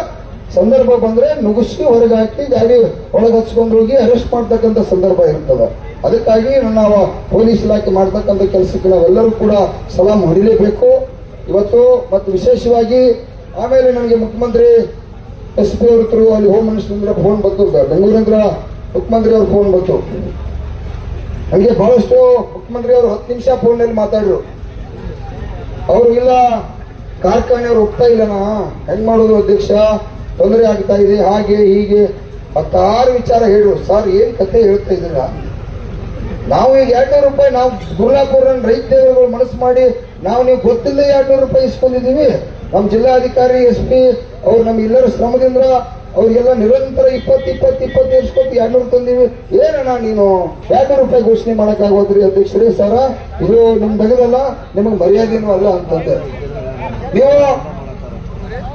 ಸಂದರ್ಭ ಬಂದ್ರೆ ನುಗ್ಗಿಸಿ ಹೊರಗೆ ಹಾಕಿ ಗಾಡಿ ಒಳಗೆ ಹಚ್ಕೊಂಡು ಹೋಗಿ ಅರೆಸ್ಟ್ ಮಾಡ್ತಕ್ಕಂಥ ಸಂದರ್ಭ ಇರ್ತದೆ. ಅದಕ್ಕಾಗಿ ನಾವು ಪೊಲೀಸ್ ಇಲಾಖೆ ಮಾಡ್ತಕ್ಕಂಥ ಕೆಲಸಕ್ಕೆ ನಾವೆಲ್ಲರೂ ಕೂಡ ಸಲಾಂ ಹೊಡಿಲೇಬೇಕು ಇವತ್ತು. ಮತ್ತು ವಿಶೇಷವಾಗಿ ಆಮೇಲೆ ನನಗೆ ಮುಖ್ಯಮಂತ್ರಿ SP ಅವ್ರ ಹತ್ರ ಅಲ್ಲಿ ಹೋಮ್ ಮಿನಿಸ್ಟರ್ ಫೋನ್ ಬಂತು, ಬೆಂಗಳೂರಿಂದ ಮುಖ್ಯಮಂತ್ರಿ ಅವ್ರ ಫೋನ್ ಬಂತು. ಹಂಗೆ ಬಹಳಷ್ಟು ಮುಖ್ಯಮಂತ್ರಿ ಅವರು 10 ನಿಮಿಷ ಫೋನ್ನಲ್ಲಿ ಮಾತಾಡ್ರು. ಅವರು ಇಲ್ಲ ಕಾರ್ಖಾನೆಯವ್ರು ಹೋಗ್ತಾ ಇಲ್ಲನಾ, ಹೆಂಗ್ ಮಾಡೋದು ಅಧ್ಯಕ್ಷ, ತೊಂದರೆ ಆಗ್ತಾ ಇದೆ, ಹಾಗೆ ಹೀಗೆ 16 ವಿಚಾರ ಹೇಳಿದ್ರು. ಸರ್ ಏನ್ ಕತೆ ಹೇಳ್ತಾ ಇದ್ದೀರಾ? ನಾವು ಈಗ 200 ರೂಪಾಯಿ ನಾವು ಗುರ್ಲಾಪುರ ರೈತರು ಮನಸ್ಸು ಮಾಡಿ ನಾವು ನೀವು ಗೊತ್ತಿಲ್ಲದೆ 200 ರೂಪಾಯಿ ಇಸ್ಕೊಂಡಿದ್ದೀವಿ. ನಮ್ಮ ಜಿಲ್ಲಾಧಿಕಾರಿ SP ಅವ್ರು ನಮ್ಮ ಎಲ್ಲರ ಶ್ರಮದಿಂದ ಅವ್ರಿಗೆಲ್ಲ ನಿರಂತರ 20 ಇಸ್ಕೊತಿ 200 ತಂದೀವಿ. ಏನಣ್ಣ ನೀನು 200 ರೂಪಾಯಿ ಘೋಷಣೆ ಮಾಡಕ್ಕಾಗೋದ್ರಿ ಅಧ್ಯಕ್ಷರೇ? ಸರ ಇದು ನಿಮ್ ತಗದಲ್ಲ, ನಿಮಗೆ ಮರ್ಯಾದೆನೂ ಅಲ್ಲ ಅಂತಂದೆ. ನೀವು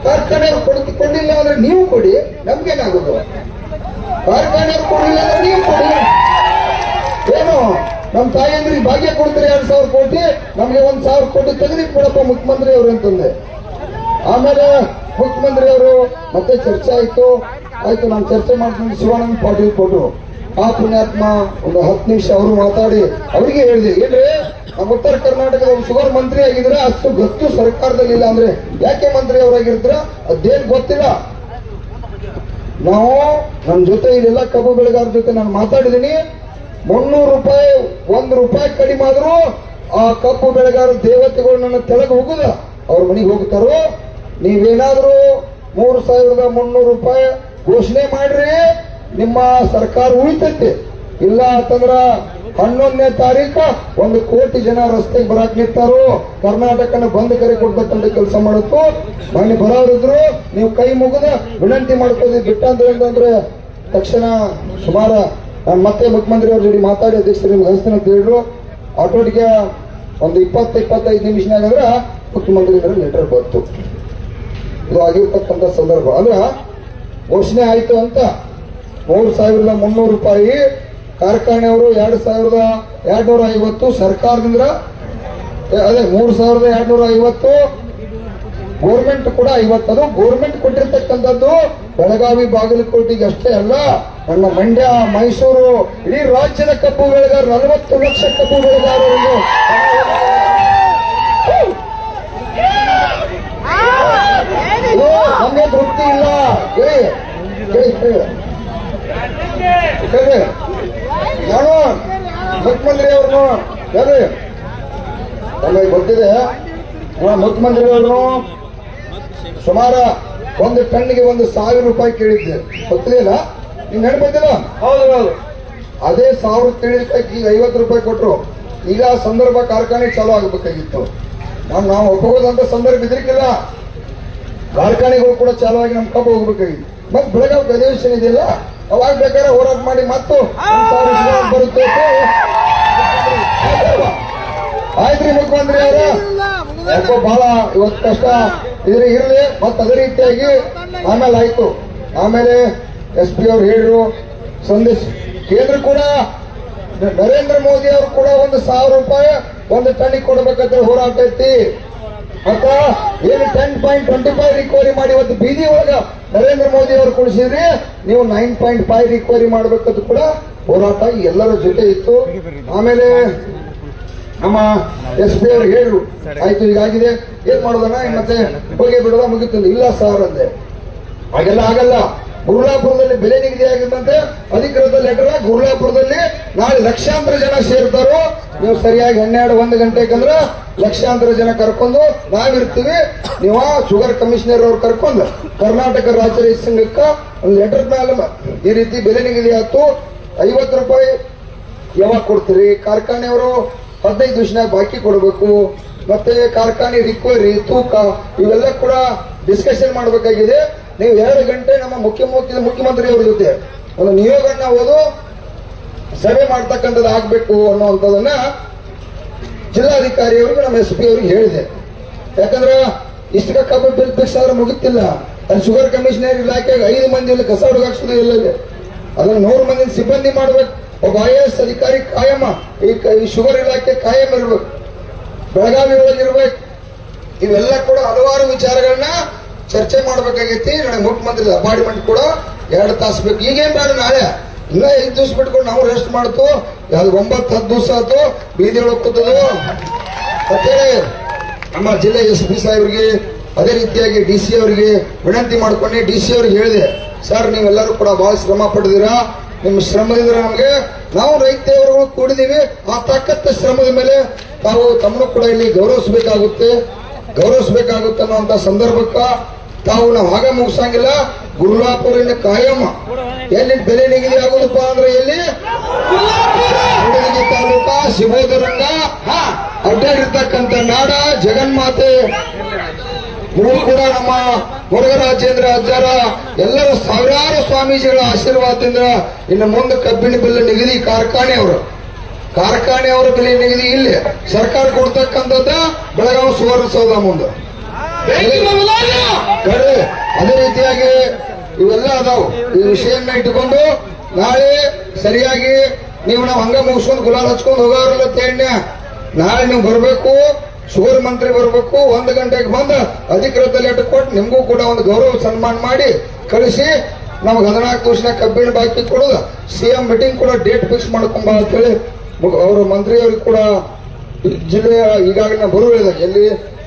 ಕಾರ್ಖಾನೆಯವ್ರು ಕೊಡಿಲ್ಲ ಅಂದ್ರೆ ನೀವು ಕೊಡಿ, ನಮ್ಗೇನಾಗೋದು? ಕಾರ್ಖಾನೆಯವ್ರು ಕೊಡಿಲ್ಲ ಅಂದ್ರೆ ನೀವು ಕೊಡಿ. ಏನು ನಮ್ ತಾಯಿಯಂದ್ರಿಗೆ ಭಾಗ್ಯ ಕೊಡ್ತಾರೆ 2,000 ಕೋಟಿ, ನಮ್ಗೆ 1,000 ಕೋಟಿ ತೆಗೆದಿಟ್ಟು ಕೊಡಪ್ಪ ಮುಖ್ಯಮಂತ್ರಿ ಅವರು ಅಂತಂದೆ. ಆಮೇಲೆ ಮುಖ್ಯಮಂತ್ರಿ ಅವರು ಮತ್ತೆ ಚರ್ಚೆ ಆಯ್ತು ನಾನು ಚರ್ಚೆ ಮಾಡ್ತೀನಿ, ಶಿವಾನಂದ ಪಾಟೀಲ್ ಕೊಟ್ಟರು. ಆ ಪುಣ್ಯಾತ್ಮ ಒಂದು 10 ನಿಮಿಷ ಅವರು ಮಾತಾಡಿ ಅವರಿಗೆ ಹೇಳಿದೆ, ಏನ್ರಿ ನಮ್ಮ ಉತ್ತರ ಕರ್ನಾಟಕದ ಶುಗರ್ ಮಂತ್ರಿ ಆಗಿದ್ರೆ ಅಷ್ಟು ಗೊತ್ತು ಸರ್ಕಾರದಲ್ಲಿ ಇಲ್ಲ ಅಂದ್ರೆ ಯಾಕೆ ಮಂತ್ರಿ ಅವರಾಗಿರ್ತೀರ? ಅದೇನ್ ಗೊತ್ತಿಲ್ಲ. ನಾವು ನನ್ನ ಜೊತೆ ಇಲ್ಲೆಲ್ಲ ಕಬ್ಬು ಬೆಳೆಗಾರರ ಜೊತೆ ನಾನು ಮಾತಾಡಿದ್ದೀನಿ. 300 ರೂಪಾಯಿ 1 ರೂಪಾಯಿ ಕಡಿಮೆ ಆದ್ರೂ ಆ ಕಬ್ಬು ಬೆಳೆಗಾರ ದೇವತೆಗಳು ನನ್ನ ತೆಳಗೆ ಹೋಗುದ, ಅವ್ರ ಮನೆಗೆ ಹೋಗ್ತಾರೋ. ನೀವೇನಾದ್ರೂ 3,300 ರೂಪಾಯಿ ಘೋಷಣೆ ಮಾಡ್ರಿ, ನಿಮ್ಮ ಸರ್ಕಾರ ಉಳಿತೈತಿ. ಇಲ್ಲ ಅಂತಂದ್ರ 11ನೇ ತಾರೀಕು 1 ಕೋಟಿ ಜನ ರಸ್ತೆಗೆ ಬರಾಕ್ ನಿಂತಾರೋ. ಕರ್ನಾಟಕನ ಬಂದ್ ಕರೆ ಕೊಡ್ತಕ್ಕಂಥ ಕೆಲಸ ಮಾಡುತ್ತೋ. ಮನೆ ಬರೋರಿದ್ರು ನೀವು ಕೈ ಮುಗಿದ ವಿನಂತಿ ಮಾಡ್ಕೋದಿ ಬಿಟ್ಟ ಅಂತಂದ್ರೆ ತಕ್ಷಣ ಸುಮಾರು ನಾನು ಮತ್ತೆ ಮುಖ್ಯಮಂತ್ರಿ ಅವ್ರ ಜೊತೆ ಮಾತಾಡಿ ಅಧ್ಯಕ್ಷರು ನಿಮ್ಗೆ ಹಸ್ತಿನ ಅಂತ ಹೇಳಿದ್ರು. ಆಟೋಟಿಗೆ ಒಂದು 20-25 ನಿಮಿಷನಾಗಂದ್ರ ಮುಖ್ಯಮಂತ್ರಿ ಲೆಟರ್ ಬಂತು. ಇದು ಆಗಿರ್ತಕ್ಕಂಥ ಸಂದರ್ಭ ಅಂದ್ರ ಘೋಷಣೆ ಆಯ್ತು ಅಂತ 3,300 ರೂಪಾಯಿ ಕಾರ್ಖಾನೆಯವರು 2,250 ಸರ್ಕಾರದಿಂದ, ಅದೇ 3,250 ಗೋರ್ಮೆಂಟ್ ಕೂಡ 50. ಅದು ಗೋರ್ಮೆಂಟ್ ಕೊಟ್ಟಿರ್ತಕ್ಕಂಥದ್ದು ಬೆಳಗಾವಿ ಬಾಗಲಕೋಟೆಗೆ ಅಷ್ಟೇ ಅಲ್ಲ, ನನ್ನ ಮಂಡ್ಯ, ಮೈಸೂರು, ಇಡೀ ರಾಜ್ಯದ ಕಬ್ಬು ಬೆಳೆಗಾರರು 40 ಲಕ್ಷ ಕಬ್ಬು ಬೆಳೆಗಾರರಿಗೆ ನಮಗೆ ತೃಪ್ತಿ ಇಲ್ಲ. ನಾನು ಮುಖ್ಯಮಂತ್ರಿ ಅವ್ರನ್ನು ನಮಗೆ ಗೊತ್ತಿದೆ. ಮುಖ್ಯಮಂತ್ರಿ ಅವ್ರನ್ನು ಸುಮಾರು 1 ಟನ್ನಿಗೆ 1,000 ರೂಪಾಯಿ ಕೇಳಿದ್ದೆ, ಗೊತ್ತಿಲ್ಲ ನಿಮ್ಗೆ ನೆನಪಿದ್ದಿಲ್ಲ? ಹೌದು. ಅದೇ 1,000 ಕೇಳಿದಕ್ಕೆ ಈಗ 50 ರೂಪಾಯಿ ಕೊಟ್ಟರು. ಈಗ ಸಂದರ್ಭ ಕಾರ್ಖಾನೆ ಚಾಲೂ ಆಗಬೇಕಾಗಿತ್ತು. ನಾವು ಒಪ್ಪಗೋದಂತ ಸಂದರ್ಭ ಇದ್ರಿಕಿಲ್ಲ. ಕಾರ್ಖಾನೆಗಳು ಕೂಡ ಚಾಲೂ ಆಗಿ ನಮ್ಮ ಕಬ್ಬು ಹೋಗ್ಬೇಕಾಗಿತ್ತು. ಮತ್ತೆ ಬೆಳಗಾವಿ ಅಧಿವೇಶನ ಇದೆಯಲ್ಲ, ಅವಾಗ ಬೇಕಾದ್ರೆ ಹೋರಾಟ ಮಾಡಿ ಮತ್ತು ಬರುತ್ತೆ. ಆಯ್ತ್ರಿ ಮುಖ್ಯಮಂತ್ರಿ ಅವರ ಯಾಕೋ ಬಹಳ ಇವತ್ತು ಕಷ್ಟ ಇರ್ಲಿ. ಮತ್ತೆ ಅದೇ ರೀತಿಯಾಗಿ ಆಮೇಲೆ ಆಯ್ತು. ಆಮೇಲೆ SP ಅವ್ರು ಹೇಳಿದ್ರು ಸಂದೇಶ. ಕೇಂದ್ರ ಕೂಡ ನರೇಂದ್ರ ಮೋದಿ ಅವರು ಕೂಡ 1,000 ರೂಪಾಯಿ 1 ಟನ್ನಿಗೆ ಕೊಡ್ಬೇಕಂತ ಹೋರಾಟ ಐತಿ. ಮತ್ತ ಏನು 10.25 ರಿಕವರಿ ಮಾಡಿ ಇವತ್ತು ಬೀದಿ ಒಳಗ ನರೇಂದ್ರ ಮೋದಿ ಅವರು ಕೊಡಿಸಿದ್ರಿ, ನೀವು 9.5 ರಿಕವರಿ ಮಾಡ್ಬೇಕಂತ ಕೂಡ ಹೋರಾಟ ಎಲ್ಲರ ಜೊತೆ ಇತ್ತು. ಆಮೇಲೆ ನಮ್ಮ SP ಅವರು ಹೇಳಿದ್ರು, ಆಯ್ತು ಈಗಾಗಿದೆ ಏನ್ ಮಾಡೋದನ್ನ ಮತ್ತೆ ಹೋಗಿ ಬಿಡೋದ ಮುಗಿತು. ಇಲ್ಲ ಸರ್ ಅಂದೆ, ಹಾಗೆಲ್ಲ ಆಗಲ್ಲ. ಗುರ್ಲಾಪುರದಲ್ಲಿ ಬೆಲೆ ನಿಗದಿ ಆಗಿದ್ದಂತೆ ಅಧಿಕೃತ ಲೆಟರ್. ಗುರ್ಲಾಪುರದಲ್ಲಿ ನಾಳೆ ಲಕ್ಷಾಂತರ ಜನ ಸೇರ್ತಾರೋ. ನೀವು ಸರಿಯಾಗಿ 12-1 ಗಂಟೆಗಂದ್ರ ಲಕ್ಷಾಂತರ ಜನ ಕರ್ಕೊಂಡು ನಾವಿರ್ತೀವಿ. ನೀವು ಶುಗರ್ ಕಮಿಷನರ್ ಅವ್ರು ಕರ್ಕೊಂಡು ಕರ್ನಾಟಕ ರಾಜ್ಯ ರೈತ ಸಂಘಕ್ಕ ಒಂದು ಲೆಟರ್ ಮೇಲೆ ಈ ರೀತಿ ಬೆಲೆ ನಿಗದಿ ಆಯ್ತು. 50 ರೂಪಾಯಿ ಯಾವಾಗ ಕೊಡ್ತೀರಿ? ಕಾರ್ಖಾನೆಯವರು 15 ದಿವಸನಾಗ ಬಾಕಿ ಕೊಡಬೇಕು. ಮತ್ತೆ ಕಾರ್ಖಾನೆ ರಿಕವರಿ, ತೂಕ ಇವೆಲ್ಲ ಕೂಡ ಡಿಸ್ಕಷನ್ ಮಾಡಬೇಕಾಗಿದೆ. ನೀವು 2 ಗಂಟೆ ನಮ್ಮ ಮುಖ್ಯಮಂತ್ರಿ ಅವ್ರ ಜೊತೆ ಒಂದು ನಿಯೋಗನ ಓದು ಸಭೆ ಮಾಡ್ತಕ್ಕಂಥದ್ದು ಆಗ್ಬೇಕು ಅನ್ನುವಂಥದ್ದನ್ನ ಜಿಲ್ಲಾಧಿಕಾರಿಯವರಿಗೆ ನಮ್ಮ SP ಅವ್ರಿಗೆ ಹೇಳಿದೆ. ಯಾಕಂದ್ರೆ ಇಷ್ಟಕ್ಕೆ ಕಬ್ಬು ಬಿಲ್ ಫಿಕ್ಸ್ ಆದ್ರೆ ಮುಗಿತಿಲ್ಲ. ಅಲ್ಲಿ ಶುಗರ್ ಕಮಿಷನರ್ ಇಲಾಖೆಗೆ 5 ಮಂದಿ ಕಸ ಹುಡುಗಾಕ್ಸೋದು ಇಲ್ಲ. ಅದನ್ನ 100 ಮಂದಿ ಸಿಬ್ಬಂದಿ ಮಾಡ್ಬೇಕು. ಒಬ್ಬ IAS ಅಧಿಕಾರಿ ಕಾಯಂ ಈ ಶುಗರ್ ಇಲಾಖೆ ಕಾಯಂ ಇರ್ಬೇಕು, ಬೆಳಗಾವಿ ಒಳಗಿರ್ಬೇಕು. ಇವೆಲ್ಲ ಕೂಡ ಹಲವಾರು ವಿಚಾರಗಳನ್ನ ಚರ್ಚೆ ಮಾಡ್ಬೇಕಾಗೈತಿ. ನನಗೆ ಮುಖ್ಯಮಂತ್ರಿ ಅಪಾಯಿಂಟ್ಮೆಂಟ್ ಕೂಡ 2 ತಾಸು ಬೇಕು. ಈಗೇನ್ ಬೇಡ, ನಾಳೆ ಇಲ್ಲ 5 ದಿವಸ ಬಿಟ್ಕೊಂಡು ನಾವು ರೆಸ್ಟ್ ಮಾಡ್ತು. ಯಾವ್ದು 9-10 ದಿವಸ ಆಯ್ತು ಬೀದಿ ಒಳಗೆ ಕೂತದು ಅಂತೇಳಿ ನಮ್ಮ ಜಿಲ್ಲೆ SP ಸಾಹೇಬ್ರಿಗೆ ಅದೇ ರೀತಿಯಾಗಿ ಡಿ ಸಿ ಅವರಿಗೆ ವಿನಂತಿ ಮಾಡ್ಕೊಂಡು ಡಿ ಸಿ ಅವ್ರಿಗೆ ಹೇಳಿದೆ, ಸರ್ ನೀವೆಲ್ಲರೂ ಕೂಡ ಬಹಳ ಶ್ರಮ ಪಡೆದಿರಾ, ನಿಮ್ಮ ಶ್ರಮದಿಂದ ನಮಗೆ ನಾವು ರೈತರು ಕೂಡಿದೀವಿ, ಆ ತಾಕತ್ತ ಶ್ರಮದ ಮೇಲೆ ತಾವು ತಮ್ಮನ್ನು ಕೂಡ ಇಲ್ಲಿ ಗೌರವಿಸಬೇಕಾಗುತ್ತೆ ಅನ್ನುವಂತ ಸಂದರ್ಭಕ್ಕ ತಾವು ನಾವು ಆಗ ಮುಗಿಸಂಗಿಲ್ಲ. ಗುರುಲಾಪುರಿನ ಕಾಯಂ ಎಲ್ಲಿ ಬೆಲೆ ನಿಗದಿ ಆಗುದಪ್ಪ ಅಂದ್ರೆ ಎಲ್ಲಿ ಹುಡುಗಿ ತಾಲೂಕಾ ಶಿವೋದರಂಗ ಅಡ್ಡಾಡಿರ್ತಕ್ಕಂಥ ನಾಡ ಜಗನ್ಮಾತೆ ನೀವು ಕೂಡ ನಮ್ಮ ಮುರುಘರಾಜೇಂದ್ರ ಅಜ್ಜರ ಎಲ್ಲರ ಸಾವಿರಾರು ಸ್ವಾಮೀಜಿಗಳ ಆಶೀರ್ವಾದದಿಂದ ಇನ್ನು ಮುಂದೆ ಕಬ್ಬಿಣ ಬೆಲೆ ನಿಗದಿ ಕಾರ್ಖಾನೆಯವರ ಬೆಲೆ ನಿಗದಿ ಇಲ್ಲಿ ಸರ್ಕಾರ ಕೊಡ್ತಕ್ಕಂಥದ್ದ ಬೆಳಗಾವಿ ಸುವರ್ಣಸೌಧ ಮುಂದೆ. ಅದೇ ರೀತಿಯಾಗಿ ಇವೆಲ್ಲ ಅದಾವು. ಈ ವಿಷಯನ್ನ ಇಟ್ಟುಕೊಂಡು ನಾಳೆ ಸರಿಯಾಗಿ ನೀವು ನಾವು ಹಂಗ ಮುಗಿಸ್ಕೊಂಡು ಗುಲಾಲ್ ಹಚ್ಕೊಂಡು ಹೋಗೋರಲ್ಲ ತೇಣ್ಯ, ನಾಳೆ ನೀವು ಬರಬೇಕು, ಶುಗರ್ ಮಂತ್ರಿ ಬರಬೇಕು, 1 ಗಂಟೆಗೆ ಬಂದು ಅಧಿಕೃತ ಲೆಟರ್ ಕೊಟ್ಟು ನಿಮಗೂ ಕೂಡ ಒಂದು ಗೌರವ ಸನ್ಮಾನ ಮಾಡಿ ಕಳಿಸಿ ನಮ್ಗೆ 14 ವರ್ಷ ಕಬ್ಬಿಣ ಬಾಕಿ ಕೊಡೋದು. ಸಿಎಂ ಮೀಟಿಂಗ್ ಕೂಡ ಡೇಟ್ ಫಿಕ್ಸ್ ಮಾಡ್ಕೊಂಬ ಅಂತೇಳಿ ಅವರು ಮಂತ್ರಿಯವ್ರಿಗೆ ಕೂಡ ಜಿಲ್ಲೆಯ ಈಗಾಗಲೇ ಬರುವುದಿಲ್ಲ, ಎಲ್ಲಿ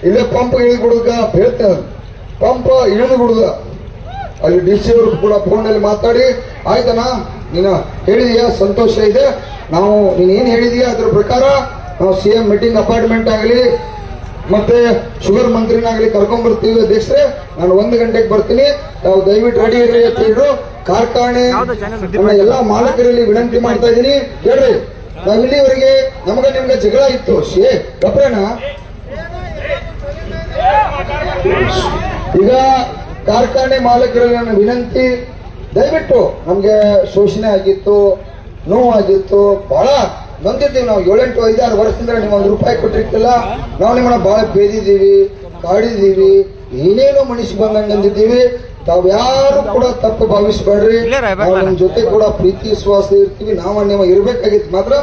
ಇಲ್ಲೇ ಪಂಪ್ ಇಳಿದು ಬಿಡುದ ಹೇಳ್ತೇವೆ, ಪಂಪ್ ಇಳಿದು ಬಿಡುದ ಅಲ್ಲಿ ಡಿ ಸಿ ಅವರು ಕೂಡ ಫೋನಲ್ಲಿ ಮಾತಾಡಿ ಆಯ್ತನಾ ನೀನು ಹೇಳಿದೀಯಾ ಸಂತೋಷ ಇದೆ, ನಾವು ನೀನೇನು ಹೇಳಿದೀಯಾ ಅದ್ರ ಪ್ರಕಾರ ನಾವು ಸಿಎಂ ಮೀಟಿಂಗ್ ಅಪಾಯಿಂಟ್ಮೆಂಟ್ ಆಗಲಿ ಮತ್ತೆ ಶುಗರ್ ಮಂತ್ರಿನಾಗಲಿ ಕರ್ಕೊಂಡ್ ಬರ್ತೀವಿ ಅಧ್ಯಕ್ಷರೇ, ನಾನು 1 ಗಂಟೆಗೆ ಬರ್ತೀನಿ, ನಾವು ದಯವಿಟ್ಟು ರೆಡಿ ಇರ್ರಿ ಅಂತ ಹೇಳಿದ್ರು. ಕಾರ್ಖಾನೆ ನಮ್ಮ ಎಲ್ಲಾ ಮಾಲಕರಲ್ಲಿ ವಿನಂತಿ ಮಾಡ್ತಾ ಇದ್ದೀನಿ, ಕೇಳ್ರಿ ನಾವು ಇಲ್ಲಿವರೆಗೆ ನಿಮ್ಗೆ ಜಗಳ ಇತ್ತು ಗಪ್ರಣ, ಈಗ ಕಾರ್ಖಾನೆ ಮಾಲಕರಲ್ಲಿ ನನ್ನ ವಿನಂತಿ, ದಯವಿಟ್ಟು ನಮ್ಗೆ ಶೋಷಣೆ ಆಗಿತ್ತು, ನೋವಾಗಿತ್ತು, ಬಹಳ ಬಂದಿದ್ದೀವಿ ನಾವು 7-8-5-6 ವರ್ಷದಿಂದ ನೀವು 1 ರೂಪಾಯಿ ಕೊಟ್ಟಿರ್ತಿಲ್ಲ, ನಾವು ನಿಮ್ಮನ್ನ ಬಹಳ ಬೇದಿದ್ದೀವಿ, ಕಾಡಿದ್ದೀವಿ, ಏನೇನೋ ಮನುಷ್ಯ ಬಂದಂಗೆ ಅಂದಿದ್ದೀವಿ. ತಾವ್ಯಾರು ಕೂಡ ತಪ್ಪು ಭಾವಿಸಬೇಡ್ರಿ, ನಾವು ನಿಮ್ ಜೊತೆ ಕೂಡ ಪ್ರೀತಿ ವಿಶ್ವಾಸ ಇರ್ತೀವಿ, ನೀವು ಇರ್ಬೇಕಾಗಿತ್ತು. ಮಾತ್ರ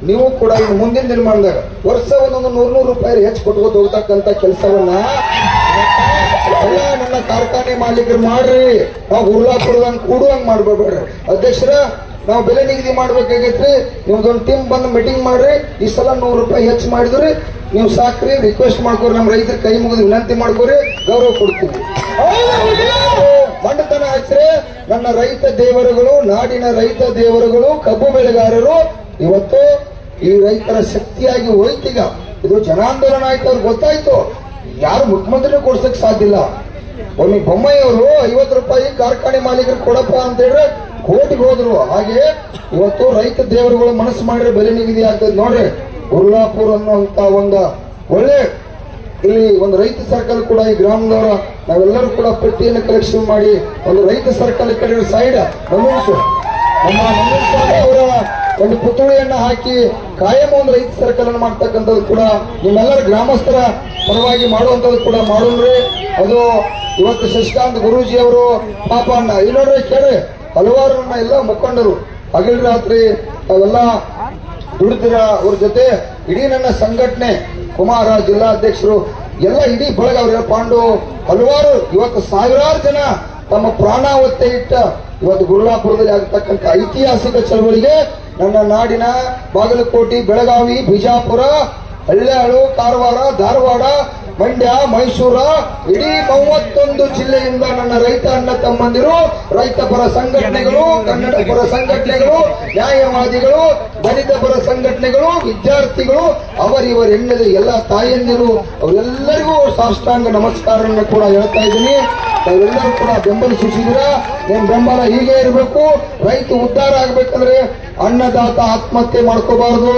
ನೀವು ಕೂಡ ಇನ್ನು ಮುಂದಿನ ದಿನಮಾನದಾಗ ವರ್ಷ 100 ರೂಪಾಯಿ ಹೆಚ್ಚು ಕೊಟ್ಕೋತ ಹೋಗ್ತಕ್ಕಂತ ಕೆಲಸವನ್ನ ಎಲ್ಲ ನನ್ನ ಕಾರ್ಖಾನೆ ಮಾಲೀಕರು ಮಾಡ್ರಿ. ನಾವು ಗುರುಲಾಪುರದಂಗ್ ಕೂಡುವಂಗ್ ಮಾಡ್ಬೇಡ್ರಿ ಅಧ್ಯಕ್ಷರ, ನಾವು ಬೆಲೆ ನಿಗದಿ ಮಾಡ್ಬೇಕಾಗೈತ್ರಿ, ನಿಮ್ದೊಂದು ಟೀಮ್ ಬಂದು ಮೀಟಿಂಗ್ ಮಾಡ್ರಿ, ಈ ಸಲ 100 ರೂಪಾಯಿ ಹೆಚ್ಚು ಮಾಡಿದ್ರಿ, ನೀವು ಸಾಕ್ರಿ, ರಿಕ್ವೆಸ್ಟ್ ಮಾಡ್ಕೋರಿ, ನಮ್ಮ ರೈತರ ಕೈ ಮುಗಿದು ವಿನಂತಿ ಮಾಡ್ಕೋರಿ, ಗೌರವ ಕೊಡ್ತೀವಿ. ಬಂಡತನ ಹಚ್ಚ್ರೆ ನನ್ನ ರೈತ ದೇವರುಗಳು, ನಾಡಿನ ರೈತ ದೇವರುಗಳು, ಕಬ್ಬು ಬೆಳೆಗಾರರು ಇವತ್ತು ಈ ರೈತರ ಶಕ್ತಿಯಾಗಿ ಹೋಯ್ತೀಗ. ಇದು ಜನಾಂದೋಲನ ಆಯ್ತು, ಅವ್ರಿಗೆ ಗೊತ್ತಾಯ್ತು, ಯಾರು ಮುಖ್ಯಮಂತ್ರಿನೂ ಕೊಡ್ಸಕ್ ಸಾಧ್ಯ ಇಲ್ಲ. ಒಮ್ಮೆ ಬೊಮ್ಮಾಯಿಯವರು 50 ರೂಪಾಯಿ ಕಾರ್ಖಾನೆ ಮಾಲೀಕರು ಕೊಡಪ್ಪ ಅಂತ ಹೇಳಿದ್ರೆ ಕೋರ್ಟ್ಗೆ ಹೋದ್ರು. ಹಾಗೆ ಇವತ್ತು ರೈತ ದೇವರುಗಳು ಮನಸ್ಸು ಮಾಡಿದ್ರೆ ಬೆಲೆ ನಿಗದಿ ಆಗ್ತದೆ. ನೋಡ್ರಿ, ಗುರುಲಾಪುರ ಅನ್ನುವಂತ ಒಂದು ಒಳ್ಳೆ ಇಲ್ಲಿ ಒಂದು ರೈತ ಸರ್ಕಲ್ ಕೂಡ ಈ ಗ್ರಾಮದವರ ನಾವೆಲ್ಲರೂ ಕೂಡ ಪಟ್ಟಿಯನ್ನು ಕಲೆಕ್ಷನ್ ಮಾಡಿ ಒಂದು ರೈತ ಸರ್ಕಲ್ ಕಡೆ ಸೈಡ್ ಅವರ ಒಂದು ಪುತ್ಥಳಿಯನ್ನ ಹಾಕಿ ಕಾಯಂ ಒಂದು ರೈತ ಸರ್ಕಲ್ ಅನ್ನು ಮಾಡ್ತಕ್ಕಂಥದ್ದು ಕೂಡ ನಿಮ್ಮೆಲ್ಲರ ಗ್ರಾಮಸ್ಥರ ಪರವಾಗಿ ಮಾಡುವಂಥದ್ದು ಕೂಡ ಮಾಡೋಣ್ರಿ. ಅದು ಇವತ್ತು ಶಶಿಕಾಂತ್ ಗುರೂಜಿ ಅವರು ಪಾಪ ಅಣ್ಣ ಇಲ್ಲಿ ನೋಡ್ರಿ, ಕೇಳ್ರಿ, ಹಲವಾರು ನನ್ನ ಎಲ್ಲ ಮುಖಂಡರು ಹಗಲು ರಾತ್ರಿ ಅವೆಲ್ಲ ದುಡಿದಿರ ಅವ್ರ ಜೊತೆ ಇಡೀ ನನ್ನ ಸಂಘಟನೆ ಕುಮಾರ ಜಿಲ್ಲಾಧ್ಯಕ್ಷರು ಎಲ್ಲ ಇಡೀ ಬಳಗ ಅವ್ರ ಪಾಂಡು ಹಲವಾರು ಇವತ್ತು ಸಾವಿರಾರು ಜನ ತಮ್ಮ ಪ್ರಾಣಾವತ್ತೆ ಇಟ್ಟ ಇವತ್ತು ಗುರುಲಾಪುರದಲ್ಲಿ ಆಗತಕ್ಕಂಥ ಐತಿಹಾಸಿಕ ಚಳವಳಿಗೆ ನನ್ನ ನಾಡಿನ ಬಾಗಲಕೋಟೆ, ಬೆಳಗಾವಿ, ಬಿಜಾಪುರ, ಹಳ್ಳಿಯಾಳು, ಕಾರವಾರ, ಧಾರವಾಡ, ಮಂಡ್ಯ, ಮೈಸೂರ ಇಡೀ 31 ಜಿಲ್ಲೆಯಿಂದ ನನ್ನ ರೈತ ಅಣ್ಣ ತಮ್ಮಂದಿರು, ರೈತ ಪರ ಸಂಘಟನೆಗಳು, ಕನ್ನಡ ಪರ ಸಂಘಟನೆಗಳು, ನ್ಯಾಯವಾದಿಗಳು, ದಲಿತ ಪರ ಸಂಘಟನೆಗಳು, ವಿದ್ಯಾರ್ಥಿಗಳು, ಅವರಿವರ ಎಣ್ಣದ ಎಲ್ಲ ತಾಯಂದಿರು ಅವರೆಲ್ಲರಿಗೂ ಸಾಷ್ಟಾಂಗ ನಮಸ್ಕಾರವನ್ನು ಕೂಡ ಹೇಳ್ತಾ ಇದ್ದೀನಿ. ತಾವೆಲ್ಲರೂ ಕೂಡ ಬೆಂಬಲ ಸೂಚಿಸಿದ್ರ, ನಿಮ್ ಬೆಂಬಲ ಹೀಗೆ ಇರಬೇಕು. ರೈತ ಉದ್ಧಾರ ಆಗ್ಬೇಕಂದ್ರೆ ಅನ್ನದಾತ ಆತ್ಮಹತ್ಯೆ ಮಾಡ್ಕೋಬಾರ್ದು.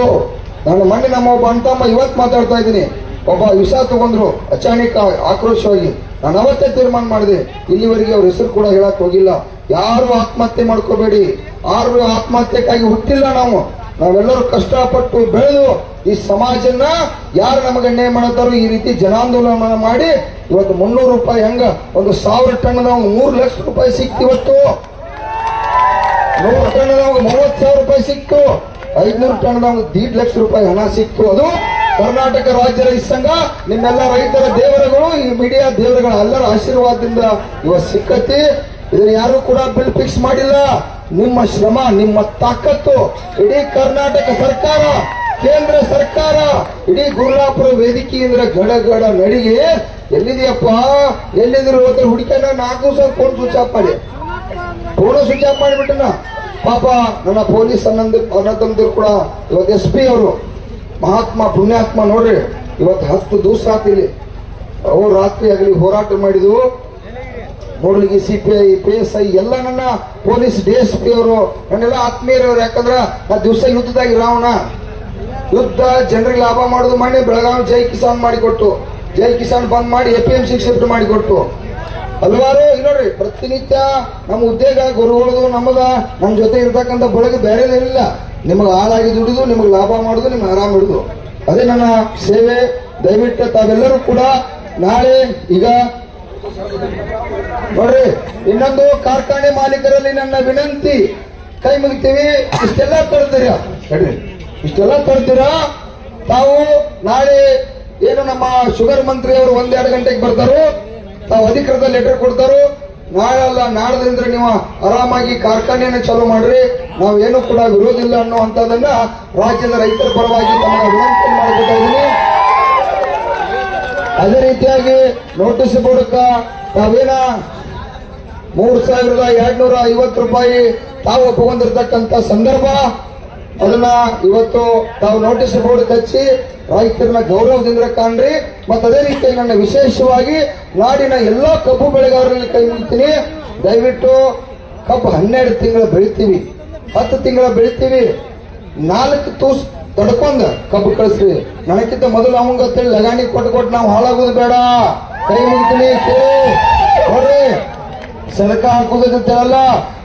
ನಾನು ಮೊನ್ನೆ ನಮ್ಮ ಒಬ್ಬ ಅಣ್ತಮ್ಮ ಇವತ್ತು ಮಾತಾಡ್ತಾ ಇದ್ದೀನಿ, ಒಬ್ಬ ವಿಷ ತಗೊಂಡ್ರು ಅಚಾನಕ ಆಕ್ರೋಶವಾಗಿ. ನಾನು ಅವತ್ತೇ ತೀರ್ಮಾನ ಮಾಡಿದೆ, ಇಲ್ಲಿವರೆಗೆ ಅವ್ರ ಹೆಸರು ಕೂಡ ಹೇಳಕ್ ಹೋಗಿಲ್ಲ. ಯಾರು ಆತ್ಮಹತ್ಯೆ ಮಾಡ್ಕೋಬೇಡಿ, ಯಾರು ಆತ್ಮಹತ್ಯೆಗಾಗಿ ಹುಟ್ಟಿಲ್ಲ. ನಾವೆಲ್ಲರೂ ಕಷ್ಟಪಟ್ಟು ಬೆಳೆದು ಈ ಸಮಾಜನ ಯಾರು ನಮಗೆ ಅನ್ಯಾಯ ಮಾಡತ್ತಾರೋ ಈ ರೀತಿ ಜನಾಂದೋಲನ ಮಾಡಿ ಇವತ್ತು 300 ರೂಪಾಯಿ ಹೆಂಗ ಒಂದು 1000 ಟನ್ 3 ಲಕ್ಷ ರೂಪಾಯಿ ಸಿಕ್ತು. ಇವತ್ತು 100 ಟನ್ 30,000 ರೂಪಾಯಿ ಸಿಕ್ತು, 500 ಟನ್ 1.5 ಲಕ್ಷ ರೂಪಾಯಿ ಹಣ ಸಿಕ್ತು. ಅದು ಕರ್ನಾಟಕ ರಾಜ್ಯ ರೈತ ಸಂಘ, ನಿಮ್ಮೆಲ್ಲ ರೈತರ ದೇವರುಗಳು, ಈ ಮೀಡಿಯಾ ದೇವರುಗಳ ಎಲ್ಲರ ಆಶೀರ್ವಾದದಿಂದ ಇವತ್ತು ಸಿಕ್ಕತಿ. ಇದನ್ನ ಯಾರು ಕೂಡ ಬಿಲ್ ಫಿಕ್ಸ್ ಮಾಡಿಲ್ಲ. ನಿಮ್ಮ ಶ್ರಮ, ನಿಮ್ಮ ತಾಕತ್ತು, ಇಡೀ ಕರ್ನಾಟಕ ಸರ್ಕಾರ ಕೇಂದ್ರ ಸರ್ಕಾರ ಇಡೀ ಗುರುಲಾಪುರ ವೇದಿಕೆಯಿಂದ ಗಡ ನಡಿಗೆ ಎಲ್ಲಿದೆಯಪ್ಪ ಎಲ್ಲಿದ್ರು ಹುಡುಕನ 4 ದಿವಸ ಫೋನ್ ಸ್ವಿಚ್ ಆಫ್ ಮಾಡಿ ಮಾಡಿಬಿಟ್ಟನ. ಪಾಪ ನನ್ನ ಪೊಲೀಸ್ ಅನ್ನತಂದ್ರು ಕೂಡ ಇವತ್ತು SP ಅವರು ಮಹಾತ್ಮ ಪುಣ್ಯಾತ್ಮ ನೋಡ್ರಿ, ಇವತ್ತು 10 ದಿವಸ ಆತಿಲಿ ಅವ್ರು ರಾತ್ರಿ ಆಗಲಿ ಹೋರಾಟ ಮಾಡಿದ್ವು. ನೋಡ್ಲಿಕ್ಕೆ CPI PSI ಎಲ್ಲ ನನ್ನ ಪೊಲೀಸ್ DSP ಅವರು ನನ್ನೆಲ್ಲ ಆತ್ಮೀಯರವ್ರು. ಯಾಕಂದ್ರ ಆ ದಿವಸ ಯುದ್ಧದಾಗ ರಾವಣ ಯುದ್ಧ ಜನರಿಗೆ ಲಾಭ ಮಾಡೋದು ಮಾಡಿ ಬೆಳಗಾವಿ ಜೈ ಕಿಸಾನ್ ಮಾಡಿಕೊಟ್ಟು, ಜೈ ಕಿಸಾನ್ ಬಂದ್ ಮಾಡಿ APMC ಶಿಫ್ಟ್ ಮಾಡಿಕೊಟ್ಟು ಹಲವಾರು. ನೋಡ್ರಿ ಪ್ರತಿನಿತ್ಯ ನಮ್ಮ ಉದ್ಯೋಗ ಗುರುಗಳದು ನಮ್ಮದ ನಮ್ಮ ಜೊತೆ ಇರ್ತಕ್ಕಂಥ ಬಳಗ ಬೇರೆದೇನಿಲ್ಲ. ನಿಮಗೆ ಹಾಳಾಗಿ ದುಡಿದು ನಿಮಗೆ ಲಾಭ ಮಾಡುದು ನಿಮ್ಗೆ ಆರಾಮ್ ಇಡುದು, ಅದೇ ನನ್ನ ಸೇವೆ. ದಯವಿಟ್ಟು ತಾವೆಲ್ಲರೂ ಕೂಡ ನಾಳೆ ಈಗ ನೋಡ್ರಿ ಇನ್ನೊಂದು ಕಾರ್ಖಾನೆ ಮಾಲೀಕರಲ್ಲಿ ನನ್ನ ವಿನಂತಿ, ಕೈ ಮುಗಿತೀವಿ. ಇಷ್ಟೆಲ್ಲ ತರ್ತೀರಾ ಹೇಳ್ರಿ, ಇಷ್ಟೆಲ್ಲ ತರ್ತೀರಾ ತಾವು. ನಾಳೆ ಏನು ನಮ್ಮ ಶುಗರ್ ಮಂತ್ರಿ ಅವರು 1-2 ಗಂಟೆಗೆ ಬರ್ತಾರೋ, ತಾವು ಅಧಿಕೃತ ಲೆಟರ್ ಕೊಡ್ತಾರೋ. ನಾಳೆ ಅಲ್ಲ ನಾಳದಿಂದ ನೀವು ಆರಾಮಾಗಿ ಕಾರ್ಖಾನೆಯನ್ನು ಚಾಲೂ ಮಾಡ್ರಿ. ನಾವೇನು ಕೂಡ ವಿರೋಧ ಇಲ್ಲ ಅನ್ನುವಂಥದ್ದನ್ನ ರಾಜ್ಯದ ರೈತರ ಪರವಾಗಿ ತಮಗೆ ವಿನಂತಿ ಮಾಡಿಕೊಳ್ತಾ ಇದ್ದೀನಿ. ಅದೇ ರೀತಿಯಾಗಿ ನೋಟಿಸ್ ಬೋರ್ಡ್ಕ ತಾವೇನ 3,250 ರೂಪಾಯಿ ತಾವು ಒಪ್ಪಿಕೊಂಡಿರ್ತಕ್ಕಂಥ ಸಂದರ್ಭ, ಅದನ್ನ ಇವತ್ತು ತಾವು ನೋಟಿಸ್ ಬೋರ್ಡ್ ಹಚ್ಚಿ ರೈತರನ್ನ ಗೌರವದಿಂದ ಕಾಣ್ರಿ. ಮತ್ತೆ ಅದೇ ರೀತಿ ನನ್ನ ವಿಶೇಷವಾಗಿ ನಾಡಿನ ಎಲ್ಲಾ ಕಬ್ಬು ಬೆಳೆಗಾರರಲ್ಲಿ ಕೈ ಮುಗಿತೀನಿ. ದಯವಿಟ್ಟು ಕಬ್ಬು 12 ತಿಂಗಳು ಬೆಳಿತೀವಿ, 10 ತಿಂಗಳ ಬೆಳಿತೀವಿ, 4 ತೂಸ್ ತಡ್ಕೊಂಡ ಕಬ್ಬು ಕಳಿಸ್ರಿ. ನನಗಿಂತ ಮೊದಲು ಅವಂಗ ಅಂತೇಳಿ ಲಗಾಣಿ ಕೊಟ್ಟು ನಾವು ಹಾಳಾಗೋದು ಬೇಡ. ಕೈ ಮುಗಿತೀನಿ ಕೇಳಿ ನೋಡ್ರಿ, ಸರಕ ಹಾಕೋದಲ್ಲ.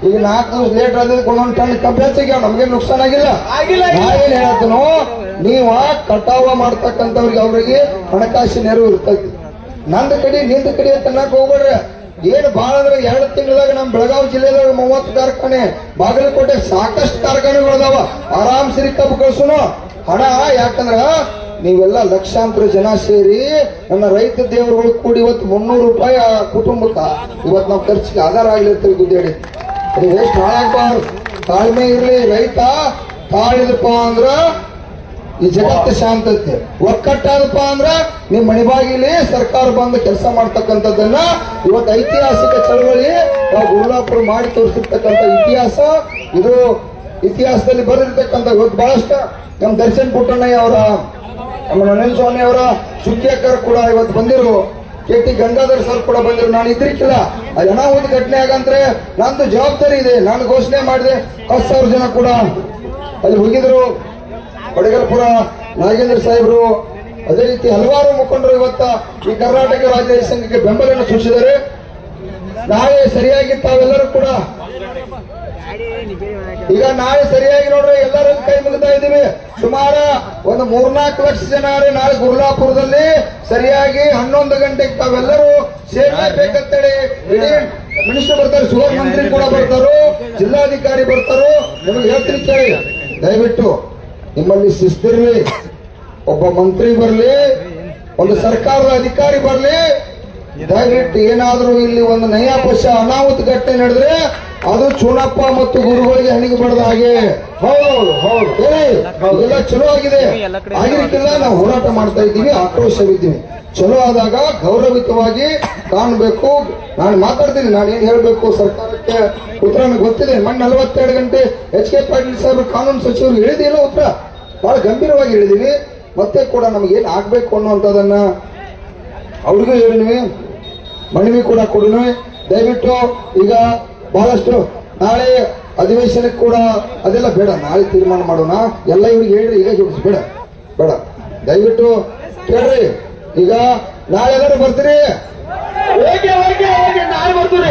ಈಗ 4 ದಿವಸ ಲೇಟ್ ಆದ್ರೆ ಒಂದೊಂದು ಟನ್ ಕಬ್ಬು ಹೆಚ್ಚಾಗ್ಯಾವ, ನಮ್ಗೆ ನುಕ್ಸಾನ್ ಆಗಿಲ್ಲ. ನಾವೇನ್ ಹೇಳ್ತನೋ, ನೀವ ಕಟಾವ ಮಾಡ್ತಕ್ಕಂಥವ್ರಿಗೆ ಅವ್ರಿಗೆ ಹಣಕಾಸಿನ ನೆರವು ಇರ್ತೈತಿ. ನಂದ ಕಡೆ ನಿಂದ ಕಡೆ ತನ್ನಕ್ ಹೋಗ್ಬೇಡ್ರಿ. ಏನು ಬಾಳ ಅಂದ್ರೆ 2 ತಿಂಗಳದಾಗ ನಮ್ಮ ಬೆಳಗಾವಿ ಜಿಲ್ಲೆದಾಗ 30 ಕಾರ್ಖಾನೆ, ಬಾಗಲಕೋಟೆ ಸಾಕಷ್ಟು ಕಾರ್ಖಾನೆಗಳದಾವ. ಆರಾಮ್ ಸಿರಿ ಕಬ್ಬು ಕಳ್ಸುನು ಹಣ. ಯಾಕಂದ್ರ ನೀವೆಲ್ಲ ಲಕ್ಷಾಂತರ ಜನ ಸೇರಿ ನನ್ನ ರೈತ ದೇವರುಗಳು ಕೂಡಿ ಇವತ್ತು 300 ರೂಪಾಯಿ ಆ ಕುಟುಂಬಕ್ಕ ಇವತ್ತು ನಾವು ಖರ್ಚಿಗೆ ಆಧಾರ ಆಗ್ಲಿರ್ತೀವಿ. ಗುದ್ದೇಡಿ ಅದು ವೇಸ್ಟ್ ಹಾಳಾಗಬಾರ್ದು. ತಾಳ್ಮೆ ಇರ್ಲಿ. ರೈತ ತಾಳಿದಪ್ಪ ಅಂದ್ರ ಈ ಜಗತ್ತು ಶಾಂತತೆ, ಒಕ್ಕಟ್ಟಾದಪ್ಪ ಅಂದ್ರ ನಿಮ್ ಮಣಿಬಾಗಿಲಿ ಸರ್ಕಾರ ಬಂದು ಕೆಲಸ ಮಾಡ್ತಕ್ಕಂಥದ್ದನ್ನ ಇವತ್ತು ಐತಿಹಾಸಿಕ ಚಳವಳಿ ನಾವು ಗುರುಲಾಪುರ ಮಾಡಿ ತೋರಿಸಿರ್ತಕ್ಕಂಥ ಇತಿಹಾಸ ಇದು. ಇತಿಹಾಸದಲ್ಲಿ ಬರೆದಿರ್ತಕ್ಕಂಥ ಇವತ್ತು ಬಹಳಷ್ಟು ನಮ್ಮ ದರ್ಶನ್ ಪುಟ್ಟಣ್ಣಯ್ಯ ಅವರ, ನಮ್ಮ ನರೇಂದ್ರ ಸ್ವಾಮಿ ಅವರ ಸುಖ್ಯಕರ್ ಕೂಡ ಇವತ್ತು ಬಂದಿರು, KT ಗಂಗಾಧರ್ ಸರ್ ಕೂಡ ಬಂದಿರು. ನಾನು ಇದ್ರಿಕ್ಕಿಲ್ಲ. ಅದು ಅನಾಹುತ ಘಟನೆ ಆಗಂದ್ರೆ ನಂದು ಜವಾಬ್ದಾರಿ ಇದೆ. ನಾನು ಘೋಷಣೆ ಮಾಡಿದೆ. 10,000 ಜನ ಕೂಡ ಅಲ್ಲಿ ಹೋಗಿದ್ರು. ಬಡಗಲ್ಪುರ ನಾಗೇಂದ್ರ ಸಾಹೇಬರು, ಅದೇ ರೀತಿ ಹಲವಾರು ಮುಖಂಡರು ಇವತ್ತ ಈ ಕರ್ನಾಟಕ ರಾಜ್ಯ ಸಂಘಕ್ಕೆ ಬೆಂಬಲವನ್ನು ಸೂಚಿಸಿದ್ದಾರೆ. ನಾಳೆ ಸರಿಯಾಗಿ ತಾವೆಲ್ಲರೂ ಕೂಡ ಈಗ ನಾಳೆ ಸರಿಯಾಗಿ ನೋಡ್ರಿ ಎಲ್ಲರೂ ಕೈ ಮುಗಿತಾ ಇದ್ದೀವಿ. ಸುಮಾರು ಒಂದು 3-4 ಲಕ್ಷ ಜನ ನಾಳೆ ಗುರುಲಾಪುರದಲ್ಲಿ ಸರಿಯಾಗಿ 11 ಗಂಟೆಗೆ ತಾವೆಲ್ಲರೂ ಸೇರಲೇಬೇಕಂತೇಳಿ ಇಡೀ ಮಿನಿಸ್ಟರ್ ಬರ್ತಾರೆ, ಶುಗರ್ ಮಂತ್ರಿ ಕೂಡ ಬರ್ತಾರೋ, ಜಿಲ್ಲಾಧಿಕಾರಿ ಬರ್ತಾರೋ. ನಿಮಗೆ ಹೇಳ್ತೀನಿ ಕೇಳಿ, ದಯವಿಟ್ಟು ನಿಮ್ಮಲ್ಲಿ ಶಿಸ್ತಿರ್ಲಿ. ಒಬ್ಬ ಮಂತ್ರಿ ಬರ್ಲಿ, ಒಂದು ಸರ್ಕಾರದ ಅಧಿಕಾರಿ ಬರ್ಲಿ, ದಯವಿಟ್ಟು ಏನಾದ್ರೂ ಇಲ್ಲಿ ಒಂದು ನಯಾಪಶ ಅನಾಹುತ ಘಟನೆ ನಡೆದ್ರೆ ಅದು ಚೂನಪ್ಪ ಮತ್ತು ಗುರುಗಳಿಗೆ ಹಣಿಗೆ ಬಡದ ಹಾಗೆ. ಹೌದು ಹೌದು ಇದೆಲ್ಲ ಚಲೋ ಆಗಿದೆ, ಆಗಿರ್ಕಿಲ್ಲ. ನಾವು ಹೋರಾಟ ಮಾಡ್ತಾ ಇದ್ದೀವಿ, ಆಕ್ರೋಶವಿದ್ದೀವಿ. ಚಲೋ ಆದಾಗ ಗೌರವಿತವಾಗಿ ಕಾಣಬೇಕು. ನಾನು ಮಾತಾಡ್ತೀನಿ, ನಾನೇನ್ ಹೇಳ್ಬೇಕು ಸರ್ಕಾರಕ್ಕೆ ಉತ್ತರ ಗೊತ್ತಿದೆ. ಮೊನ್ನೆ 42 ಗಂಟೆ HK ಪಾಟೀಲ್ ಸಾಹೇಬ್ ಕಾನೂನು ಸಚಿವರು ಹೇಳಿದಿಲ್ಲ ಉತ್ತರ, ಬಹಳ ಗಂಭೀರವಾಗಿ ಹೇಳಿದೀವಿ. ಮತ್ತೆ ಕೂಡ ನಮಗೇನ್ ಆಗ್ಬೇಕು ಅನ್ನುವಂಥದ್ದನ್ನ ಅವ್ರಿಗೂ ಹೇಳಿದ್ವಿ, ಮನವಿ ಕೂಡ ಕೊಡಿದ್ವಿ. ದಯವಿಟ್ಟು ಈಗ ಬಹಳಷ್ಟು ನಾಳೆ ಅಧಿವೇಶನಕ್ಕೆ ಕೂಡ ಅದೆಲ್ಲ ಬೇಡ, ನಾಳೆ ತೀರ್ಮಾನ ಮಾಡೋಣ. ಎಲ್ಲ ಇವ್ರಿಗೆ ಹೇಳ್ರಿ, ಈಗ ಬೇಡ ಬೇಡ, ದಯವಿಟ್ಟು ಕೇಳ್ರಿ. ಈಗ ನಾಳೆ ಎಲ್ಲರೂ ಬರ್ತೀರಿ,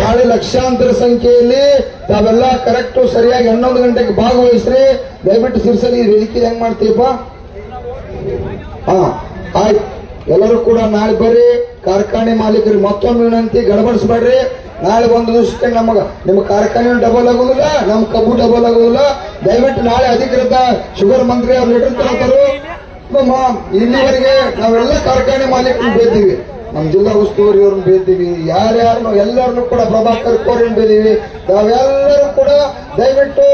ನಾಳೆ ಲಕ್ಷಾಂತರ ಸಂಖ್ಯೆಯಲ್ಲಿ ತಾವೆಲ್ಲ ಕರೆಕ್ಟ್ ಸರಿಯಾಗಿ 11 ಗಂಟೆಗೆ ಭಾಗವಹಿಸ್ರಿ. ದಯವಿಟ್ಟು ಸಿರ್ಸಲಿ ವೇದಿಕೆ ಹೆಂಗ್ ಮಾಡ್ತೀವಪ್ಪ. ಹಾ ಆಯ್ತು, ಎಲ್ಲರೂ ಕೂಡ ನಾಳೆ ಬರ್ರಿ. ಕಾರ್ಖಾನೆ ಮಾಲೀಕರು ಮತ್ತೊಮ್ಮೆ ವಿನಂತಿ, ಗಡಬಡಿಸ್ಬೇಡ್ರಿ. ನಾಳೆ ಒಂದು ದಿವಸಕ್ಕೆ ನಿಮ್ಮ ಕಾರ್ಖಾನೆ ಡಬಲ್ ಆಗುದಿಲ್ಲ, ನಮ್ಮ ಕಬ್ಬು ಡಬಲ್ ಆಗುದಿಲ್ಲ. ದಯವಿಟ್ಟು ನಾಳೆ ಅಧಿಕೃತ ಶುಗರ್ ಮಂತ್ರಿ ಅವ್ರು ಲೆಟರ್ ತಗೋತಾರು. ಇಲ್ಲಿವರೆಗೆ ನಾವೆಲ್ಲ ಕಾರ್ಖಾನೆ ಮಾಲೀಕರು ಬೇದ್ದೀವಿ, ನಮ್ಮ ಜಿಲ್ಲಾ ಉಸ್ತುವಾರಿ ಅವ್ರನ್ನ ಬೇದ್ದೀವಿ, ಯಾರ್ಯಾರನ್ನು ಎಲ್ಲರನ್ನು ಕೂಡ ಪ್ರಭಾಕರ್ ಕೋರಿನ ಬೇದೀವಿ. ನಾವೆಲ್ಲರೂ ಕೂಡ ದಯವಿಟ್ಟು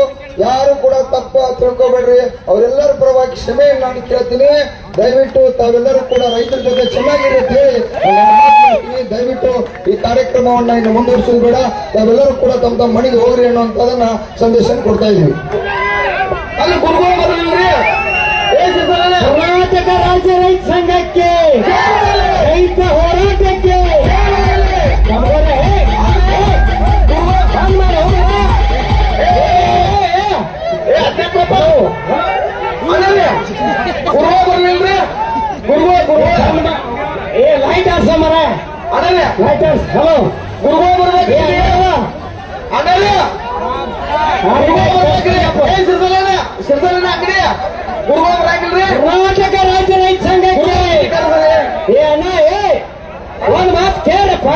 ಯಾರು ಕೂಡ ತಪ್ಪ ತಿಳ್ಕೊಬೇಡ್ರಿ. ಅವರೆಲ್ಲರ ಪರವಾಗಿ ಕ್ಷಮೆಯನ್ನು ನಾನು ಕೇಳ್ತೀನಿ. ದಯವಿಟ್ಟು ತಾವೆಲ್ಲರೂ ಕೂಡ ರೈತರ ಜೊತೆ ಚೆನ್ನಾಗಿರಿ ಅಂತ ಹೇಳಿ ನಾನು ಮಾತು ಮಾಡ್ತೀನಿ. ದಯವಿಟ್ಟು ಈ ಕಾರ್ಯಕ್ರಮವನ್ನ ಇನ್ನು ಮುಂದುವರಿಸೋದು ಬೇಡ. ತಾವೆಲ್ಲರೂ ಕೂಡ ತಮ್ಮ ತಮ್ಮ ಮನೆಗೆ ಹೋಗ್ರಿ ಅನ್ನುವಂಥದನ್ನ ಸಂದೇಶ ಕೊಡ್ತಾ ಇದೀವಿ. ಅಲ್ಲಿ ಗುರುಗಳು ಬರಲಿಲ್ರಿ. ಕರ್ನಾಟಕ ರಾಜ್ಯ ರೈತ ಸಂಘಕ್ಕೆ, ರೈತ ಹೋರಾಟಕ್ಕೆ ಲೈಟ್ ಆರ್ಸ ಮರ ಲೈಟ್ ಆರ್ಸ್. ಹಲೋ ಗುರುಗಳು ಬರ್ಬೇಕು. ಕರ್ನಾಟಕ ರಾಜ್ಯ ರೈತ ಸಂಘಕ್ಕೆ ಏ ಅಣ್ಣ ಒಂದ್ ಮಾತು ಕೇಳಪ್ಪ.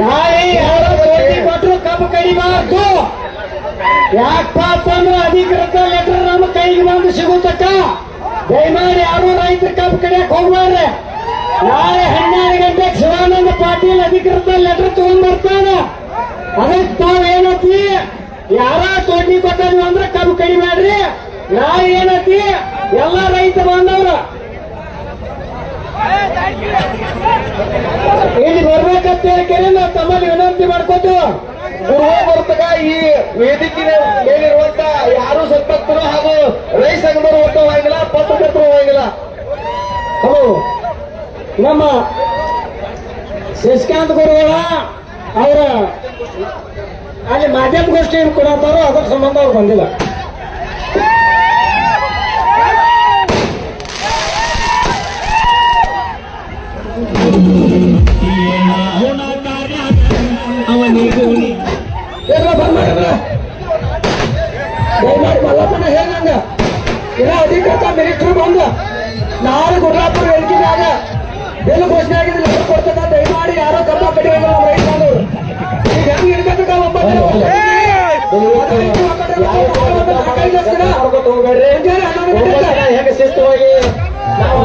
ನಾಳೆ ಯಾರೋ ಕೋಟಿ ಕೊಟ್ಟರು ಕಬ್ಬು ಕಡಿಬಾರ್ದು. ಯಾಕಪ್ಪ ಅಂತಂದ್ರೆ ಅಧಿಕೃತ ಲೆಟರ್ ನಮ್ಮ ಕೈಗೆ ಬಂದು ಸಿಗುತ್ತಕ್ಕ. ದಯಮಾಡಿ ಯಾರು ರೈತರ ಕಬ್ಬು ಕಡಿಯಕ್ ಹೋಗ್ಬಾರ್ರೆ. ನಾಳೆ 12 ಗಂಟೆಗೆ ಶಿವಾನಂದ ಪಾಟೀಲ್ ಅಧಿಕೃತ ಲೆಟರ್ ತಗೊಂಡ್ ಬರ್ತಾನೆ. ಅದಕ್ಕೆ ತಾವೇನತ್ತಿ ಯಾರ ತೋಟಿ ಕೊಟ್ಟದ್ವಿ ಅಂದ್ರೆ ಕಬ್ಬು ಕಡಿಬೇಡ್ರಿ. ನಾಳೆ ಏನತ್ತಿ ಎಲ್ಲ ರೈತ ಬಾಂಧವ್ರು ಇಲ್ಲಿ ಬರ್ಬೇಕಂತ ಹೇಳಿ ನಾವು ತಮ್ಮಲ್ಲಿ ವಿನಂತಿ ಮಾಡ್ಕೋತು. ಗುರುವರ್ಗ ಈ ವೇದಿಕೆ ಮೇಲಿರುವಂತ ಯಾರು ಸದ್ಭಕ್ತರು ಹಾಗೂ ರೈತ ಸಂಘದವರು ಒಟ್ಟು ಹೋಗಿಲ್ಲ, ಪತ್ರಕರ್ತರು ಹೋಗಿಲ್ಲ. ಹಲೋ, ನಮ್ಮ ಶಶಿಕಾಂತ್ ಗುರುಗಳ ಅವರ ಅಲ್ಲಿ ಮಾಧ್ಯಮಗೋಷ್ಠಿ ಕೊಡತ್ತಾರೋ ಅದ್ರ ಸಂಬಂಧ ಅವ್ರು ಬಂದಿಲ್ಲ. ದಯಮಾಡಿ ಮಲ್ಲಪ್ಪನ ಹೇಳಂಗ ಇನ್ನ ಅಧಿಕೃತ ಮಿನಿಸ್ಟರ್ ಬಂದು ನಾಳೆ ಗುಡ್ಲಾಪುರ ವೇದಿಕೆಯಾಗ ಬೆಲೆ ಘೋಷಣೆ ಆಗಿದೆ, ಲೆಟರ್ ಕೊಡ್ತಕ್ಕ. ದಯಮಾಡಿ ಯಾರೋ ಕಬ್ಬ ಕಡಿಯೋದು ನಮ್ಮ ರೈತ ಬಾಂಧವರು ಈಗ ಹೆಂಗ್ ಇರ್ಬೇಕ ಹೆಂಗ ಶಿಸ್ತವಾಗಿ ನಾವು